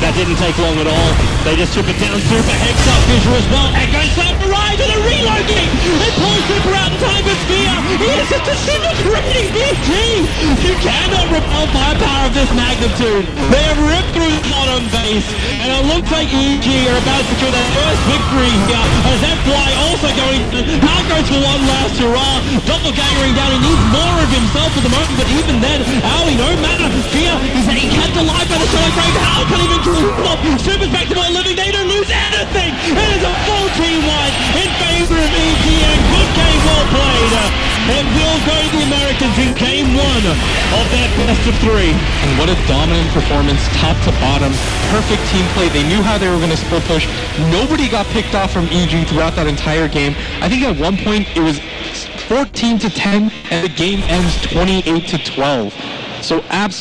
That didn't take long at all. They just took it down. Super Hex up Visual as well. Echo Slam arrives and a reload kick. They pull Super out in time with Fear. He is just disintegrating BG. You cannot repel firepower of this magnitude. They have ripped through the bottom base. And it looks like EG are about to secure their first victory here. As FY also going now goes for one last hurrah. Doppelgangering down. He needs more of himself at the moment. But even then, Owie, no matter. Fear, he's kept alive by the Solar Grave. How can he even Super's back to more living, they don't lose anything! It is a full team wipe in favor of EG, and good game well played. And will go to the Americans in game 1 of their best of 3. And what a dominant performance, top to bottom. Perfect team play. They knew how they were going to split push. Nobody got picked off from EG throughout that entire game. I think at one point it was 14-10, and the game ends 28-12. So absolutely.